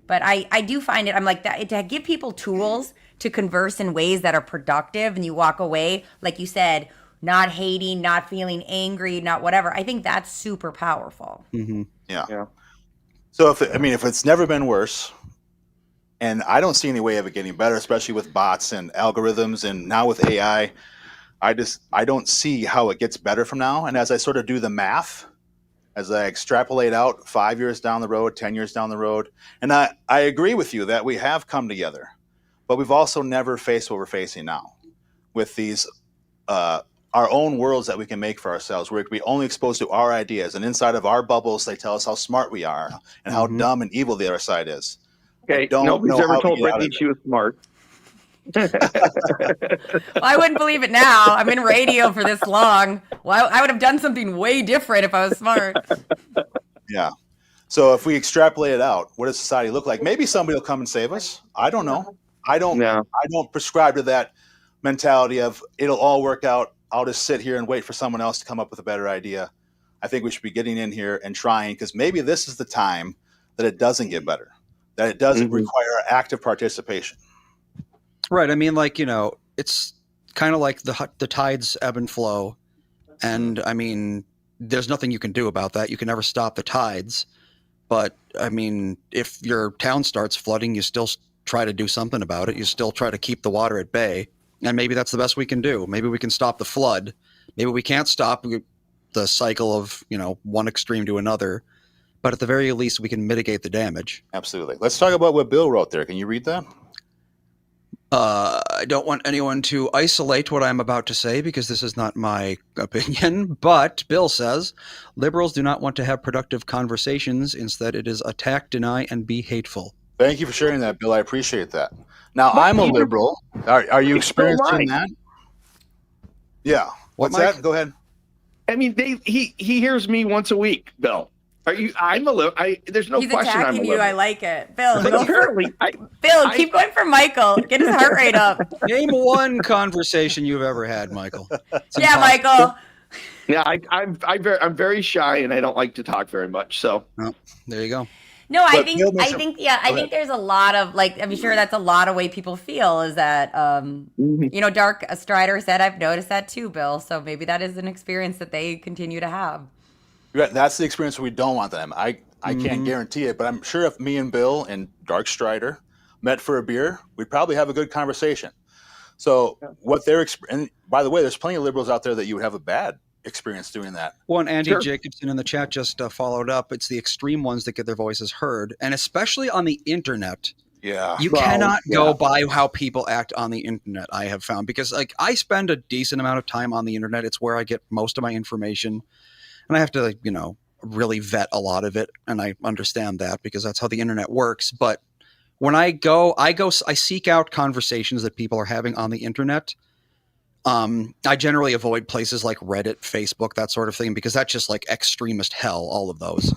But I do find it, I'm like, that to give people tools to converse in ways that are productive and you walk away, like you said, not hating, not feeling angry, not whatever. I think that's super powerful. Mm-hmm. Yeah. So if it's never been worse, and I don't see any way of it getting better, especially with bots and algorithms and now with AI, I don't see how it gets better from now. And as I sort of do the math, as I extrapolate out 5 years down the road, 10 years down the road, and I agree with you that we have come together, but we've also never faced what we're facing now with these our own worlds that we can make for ourselves, where we can be only exposed to our ideas, and inside of our bubbles, they tell us how smart we are and how dumb and evil the other side is. Okay, nobody's ever told Brittany she was smart. Well, I wouldn't believe it now. I'm in radio for this long. Well, I would have done something way different if I was smart. Yeah. So if we extrapolate it out, what does society look like? Maybe somebody will come and save us. I don't know. I don't prescribe to that mentality of it'll all work out. I'll just sit here and wait for someone else to come up with a better idea. I think we should be getting in here and trying, because maybe this is the time that it doesn't get better, that it doesn't require active participation. Right. I mean, like, it's kind of like the tides ebb and flow. And I mean, there's nothing you can do about that. You can never stop the tides. But I mean, if your town starts flooding, you still try to do something about it. You still try to keep the water at bay. And maybe that's the best we can do. Maybe we can stop the flood. Maybe we can't stop the cycle of, one extreme to another. But at the very least, we can mitigate the damage. Absolutely. Let's talk about what Bill wrote there. Can you read that? I don't want anyone to isolate what I'm about to say because this is not my opinion. But Bill says, liberals do not want to have productive conversations. Instead, it is attack, deny, and be hateful. Thank you for sharing that, Bill. I appreciate that. Now, I'm a liberal. Are you experiencing that? Yeah. What's that? Go ahead. I mean, he hears me once a week, Bill. I'm a liberal. There's no He's question I'm a attacking liberal. you. I like it. Bill, Bill, keep going for Michael. Get his heart rate up. Name one conversation you've ever had, Michael. Yeah, Michael. Yeah, I'm very shy and I don't like to talk very much. So there you go. No, I think there's a lot of I'm sure that's a lot of way people feel is that, Dark Strider said, I've noticed that too, Bill. So maybe that is an experience that they continue to have. That's the experience we don't want them. I can't guarantee it, but I'm sure if me and Bill and Dark Strider met for a beer, we'd probably have a good conversation. So what they're, and by the way, there's plenty of liberals out there that you would have a bad experience doing that. Well, and Andy Jacobson in the chat just followed up. It's the extreme ones that get their voices heard. And especially on the internet. Yeah. You cannot go by how people act on the internet, I have found. Because like I spend a decent amount of time on the internet. It's where I get most of my information. And I have to, you know, really vet a lot of it. And I understand that because that's how the internet works. But when I seek out conversations that people are having on the internet. I generally avoid places like Reddit, Facebook, that sort of thing, because that's just like extremist hell, all of those.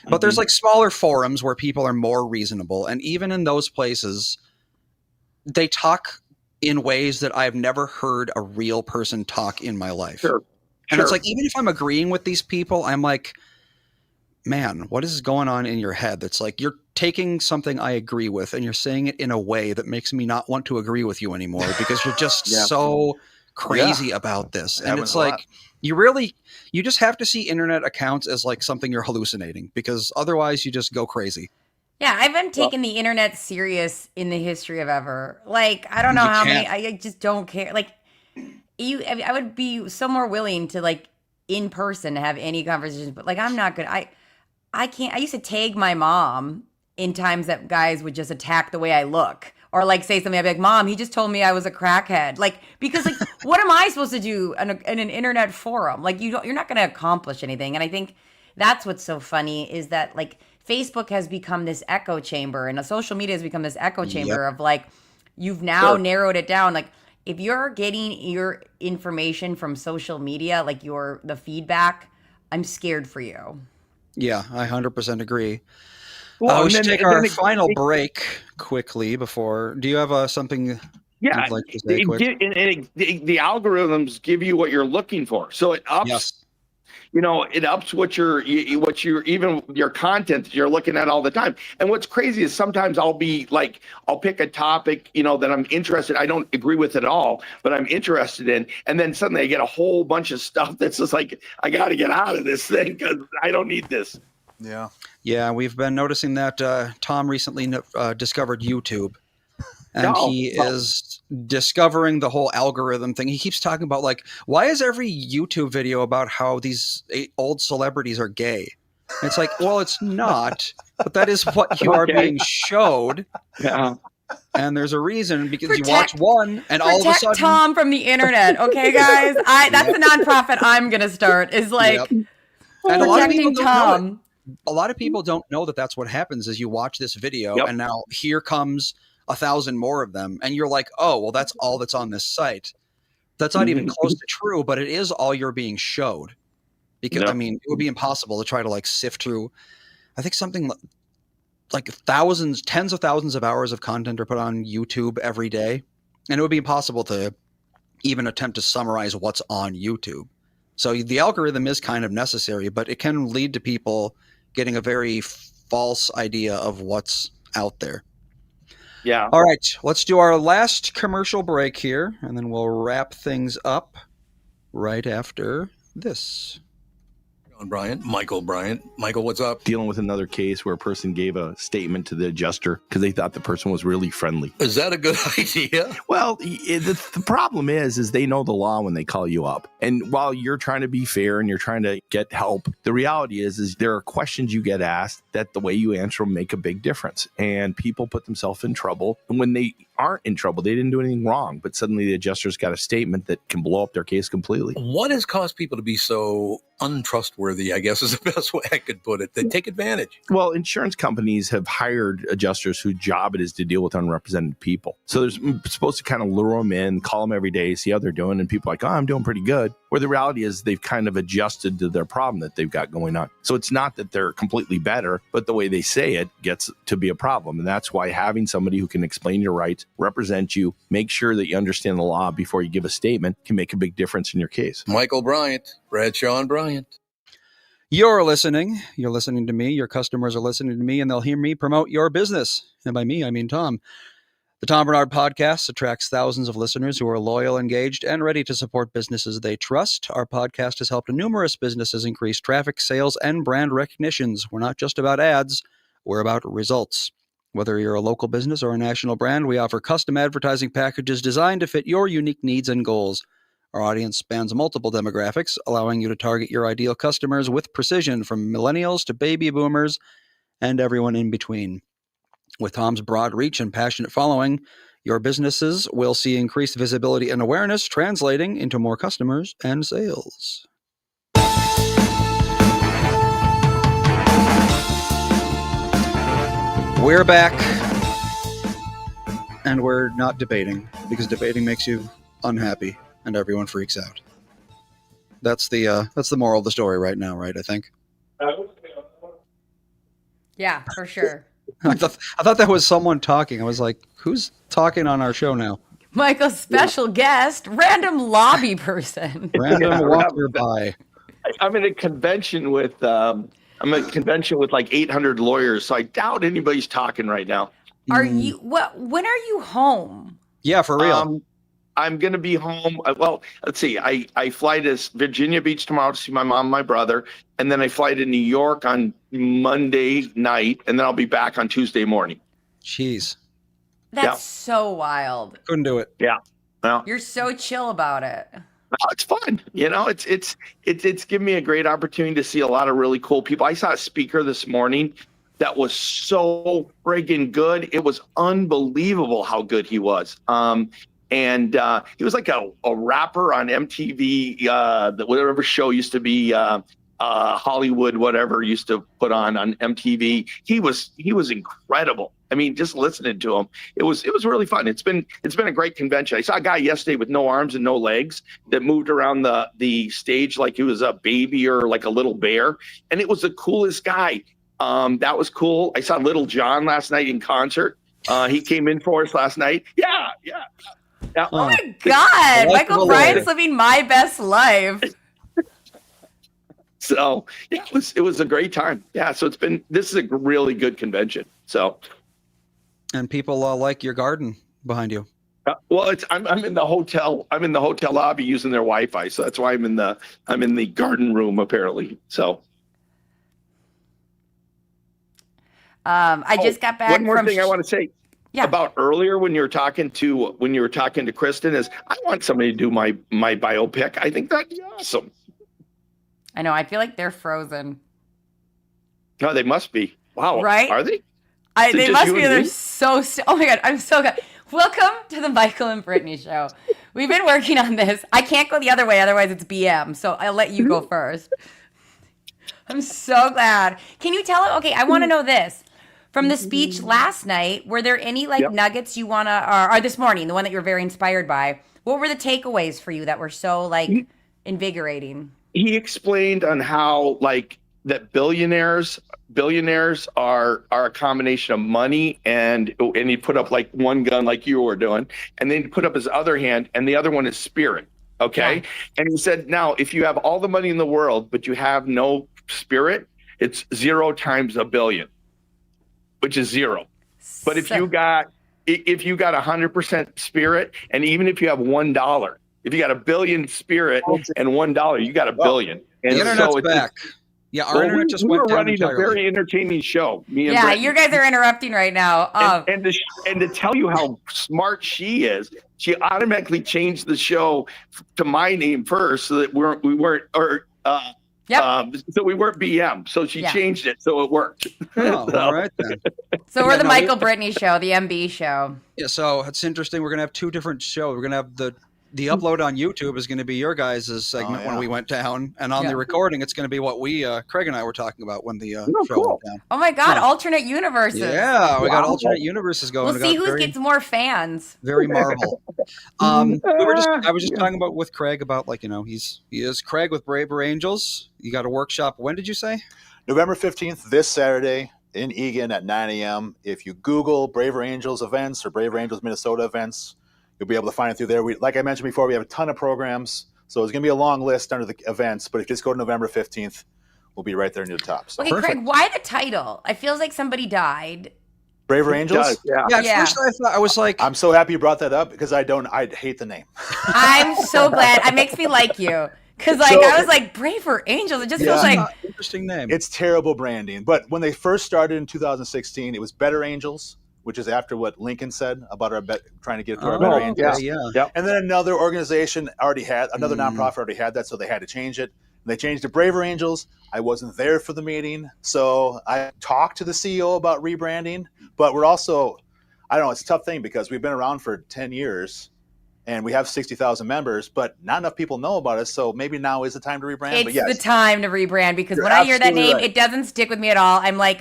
But there's like smaller forums where people are more reasonable. And even in those places, they talk in ways that I've never heard a real person talk in my life. And it's like, even if I'm agreeing with these people, I'm like, man, what is going on in your head? That's like, you're taking something I agree with and you're saying it in a way that makes me not want to agree with you anymore because you're just so crazy about this. And it's like, you just have to see internet accounts as like something you're hallucinating because otherwise you just go crazy. Yeah, I haven't taken the internet serious in the history of ever. Like, I don't know how many, I just don't care. Like, I would be so more willing to like in person to have any conversations, but like, I'm not good. I can't, I used to tag my mom in times that guys would just attack the way I look or like say something. I'd be like, Mom, he just told me I was a crackhead. Like, because like, what am I supposed to do in an internet forum? Like you're not going to accomplish anything. And I think that's what's so funny is that like Facebook has become this echo chamber and social media has become this echo chamber of like, you've now narrowed it down. Like if you're getting your information from social media, like the feedback, I'm scared for you. Yeah, I 100% agree. Well, we should take our final break quickly before. Do you have something you'd like to say quick? The algorithms give you what you're looking for, so it ups. You know, it ups what your content that you're looking at all the time. And what's crazy is sometimes I'll pick a topic, you know, that I'm interested. I don't agree with it at all, but I'm interested in, and then suddenly I get a whole bunch of stuff that's just like, I got to get out of this thing because I don't need this. Yeah, we've been noticing that Tom recently discovered YouTube. And he is discovering the whole algorithm thing. He keeps talking about like, why is every YouTube video about how these old celebrities are gay? And it's like, well, it's not, but that is what you are being showed. Yeah. And there's a reason because you watch one and all of a sudden Tom from the internet. Okay, guys, that's the nonprofit I'm going to start is like and a lot of people don't know it. A lot of people don't know that that's what happens is you watch this video and now here comes 1,000 more of them. And you're like, oh, well, that's all that's on this site. That's not even close to true, but it is all you're being showed. Because, I mean, it would be impossible to try to like sift through. I think something like tens of thousands of hours of content are put on YouTube every day. And it would be impossible to even attempt to summarize what's on YouTube. So the algorithm is kind of necessary, but it can lead to people getting a very false idea of what's out there. Yeah. All right. Let's do our last commercial break here, and then we'll wrap things up right after this. Bryant, Michael Bryant. Michael, what's up? Dealing with another case where a person gave a statement to the adjuster because they thought the person was really friendly. Is that a good idea? Well, the problem is they know the law when they call you up. And while you're trying to be fair and you're trying to get help, the reality is there are questions you get asked that the way you answer them make a big difference. And people put themselves in trouble. And when they aren't in trouble, they didn't do anything wrong, but suddenly the adjuster's got a statement that can blow up their case completely. What has caused people to be so untrustworthy, I guess is the best way I could put it? They take advantage. Well, insurance companies have hired adjusters whose job it is to deal with unrepresented people. So they're supposed to kind of lure them in, call them every day, see how they're doing. And people are like, oh, I'm doing pretty good. Where the reality is they've kind of adjusted to their problem that they've got going on. So it's not that they're completely better, but the way they say it gets to be a problem. And that's why having somebody who can explain your rights, represent you, make sure that you understand the law before you give a statement can make a big difference in your case. Michael Bryant, Bradshaw and Bryant. You're listening to me, your customers are listening to me, and they'll hear me promote your business. And by me, I mean Tom. The Tom Bernard Podcast attracts thousands of listeners who are loyal, engaged, and ready to support businesses they trust. Our podcast has helped numerous businesses increase traffic, sales, and brand recognitions. We're not just about ads, we're about results. Whether you're a local business or a national brand, we offer custom advertising packages designed to fit your unique needs and goals. Our audience spans multiple demographics, allowing you to target your ideal customers with precision, from millennials to baby boomers and everyone in between. With Tom's broad reach and passionate following, your businesses will see increased visibility and awareness, translating into more customers and sales. We're back, and we're not debating, because debating makes you unhappy and everyone freaks out. That's the moral of the story right now, right? I think. Yeah, for sure. I thought that was someone talking. I was like, who's talking on our show now? Michael's special guest, random lobby person. Random walker by. I'm in a convention with like 800 lawyers, so I doubt anybody's talking right now. Are you when are you home? Yeah, for real. I'm going to be home. Well, let's see. I fly to Virginia Beach tomorrow to see my mom and my brother. And then I fly to New York on Monday night. And then I'll be back on Tuesday morning. Jeez. That's so wild. Couldn't do it. Yeah. Well, you're so chill about it. It's fun. You know, it's given me a great opportunity to see a lot of really cool people. I saw a speaker this morning that was so friggin' good. It was unbelievable how good he was. And he was like a rapper on MTV, whatever show used to be Hollywood, whatever used to put on MTV. He was incredible. I mean, just listening to him, it was really fun. It's been a great convention. I saw a guy yesterday with no arms and no legs that moved around the stage like he was a baby or like a little bear, and it was the coolest guy. That was cool. I saw Little John last night in concert. He came in for us last night. Yeah. Oh my God, Michael Bryant's living my best life. So yeah, it was a great time. Yeah, so this is a really good convention. So, and people like your garden behind you. Well, I'm in the hotel. I'm in the hotel lobby using their Wi-Fi, so that's why I'm in the garden room apparently. So. I just got back. One more thing I want to say. Yeah. About earlier when you were talking to Kristyn is I want somebody to do my biopic. I think that'd be awesome. I know. I feel like they're frozen. No, they must be. Wow. Right? Are they? They must be. They're so. Oh my God. I'm so good. Welcome to the Michael and Brittany show. We've been working on this. I can't go the other way. Otherwise it's BM. So I'll let you go first. I'm so glad. Can you tell? Okay. I want to know this. From the speech last night, were there any nuggets you want to, or this morning, the one that you're very inspired by, what were the takeaways for you that were so invigorating? He explained on how that billionaires are a combination of money and he put up like one gun like you were doing, and then he put up his other hand and the other one is spirit. Okay. Yeah. And he said, now if you have all the money in the world, but you have no spirit, it's 0 times a billion. Which is 0. But if you got 100% spirit, and even if you have $1, if you got a billion spirit and $1, you got a billion. And the internet's back. Yeah, our internet just went down. We're running a very entertaining show. Me and yeah, Brittany. you guys are interrupting right now. And to tell you how smart she is, she automatically changed the show to my name first, so that we weren't so we weren't BM. So she changed it, so it worked. Oh, all right then. So we're the Michael Brittany show, the MB show. Yeah, so it's interesting. We're gonna have 2 different shows. We're gonna have the upload on YouTube is going to be your guys' segment when we went down, and on the recording, it's going to be what Kraig and I were talking about when the show went down. Oh my God, alternate universes! Yeah, we got alternate universes going. We'll see who gets more fans. Very Marvel. I was just talking about with Kraig about he is Kraig with Braver Angels. You got a workshop. When did you say? November 15th, this Saturday in Eagan at 9 a.m. If you Google Braver Angels events or Braver Angels Minnesota events, you'll be able to find it through there. Like I mentioned before, we have a ton of programs, so it's going to be a long list under the events. But if you just go to November 15th, we'll be right there near the top. So. Okay, Kraig, why the title? It feels like somebody died. Braver Angels? Yeah, at first I thought, I was like... I'm so happy you brought that up because I hate the name. I'm so glad. It makes me like you. Because I was like, Braver Angels, it just feels like... Interesting name. It's terrible branding. But when they first started in 2016, it was Better Angels. which is after what Lincoln said about trying to get to our Oh, better okay, angels. yeah. And then another organization another nonprofit already had that, so they had to change it. And they changed to Braver Angels. I wasn't there for the meeting, so I talked to the CEO about rebranding. But we're also, I don't know, it's a tough thing because we've been around for 10 years. And we have 60,000 members, but not enough people know about us. So maybe now is the time to rebrand. It's the time to rebrand, because when I hear that name, it doesn't stick with me at all. I'm like,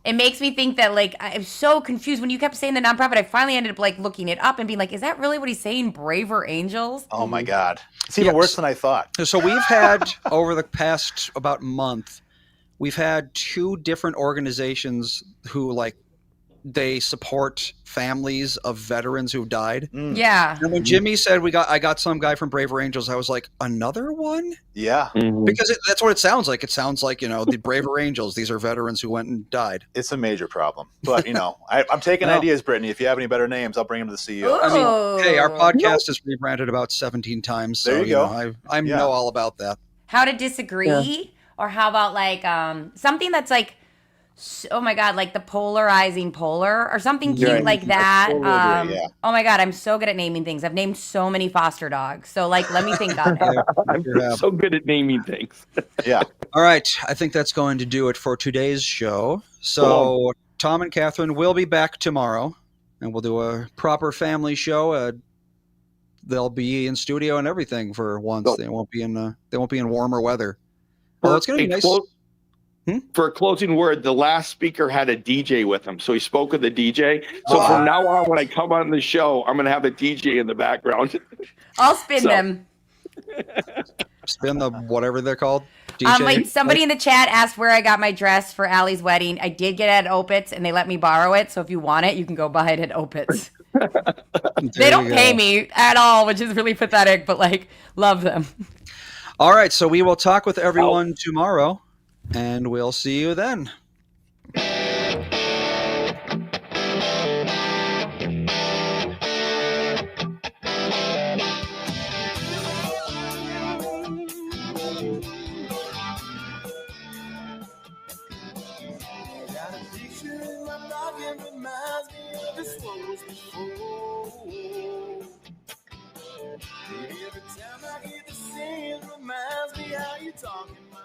it makes me think that, like, I'm so confused. When you kept saying the nonprofit, I finally ended up like looking it up and being like, is that really what he's saying? Braver Angels? Oh my God. It's even worse than I thought. So we've had, over the past about month, we've had 2 different organizations who, like, they support families of veterans who died. Yeah. And when Jimmy said I got some guy from Braver Angels, I was like, another one? Yeah. Because that's what it sounds like. It sounds like, the Braver Angels. These are veterans who went and died. It's a major problem. But, I'm taking ideas, Brittany. If you have any better names, I'll bring them to the CEO. Ooh. I mean, hey, our podcast is rebranded about 17 times. So, there you go. I know all about that. How to disagree? Yeah. Or how about like something that's like, oh my God, like the polarizing polar or something cute like that. Oh my God, I'm so good at naming things. I've named so many foster dogs. So like, let me think on it. I'm so good at naming things. Yeah. All right. I think that's going to do it for today's show. So Tom and Catherine will be back tomorrow, and we'll do a proper family show. They'll be in studio and everything for once. They won't be in warmer weather. Well, it's going to be nice. For a closing word, the last speaker had a DJ with him, so he spoke with the DJ. So from now on, when I come on the show, I'm going to have a DJ in the background. I'll spin them. Spin the whatever they're called. DJ. Like somebody in the chat asked where I got my dress for Allie's wedding. I did get it at Opitz, and they let me borrow it. So if you want it, you can go buy it at Opitz. They don't pay me at all, which is really pathetic, but like, love them. All right, so we will talk with everyone tomorrow. And we'll see you then. Every time I get to see it reminds me how you talking my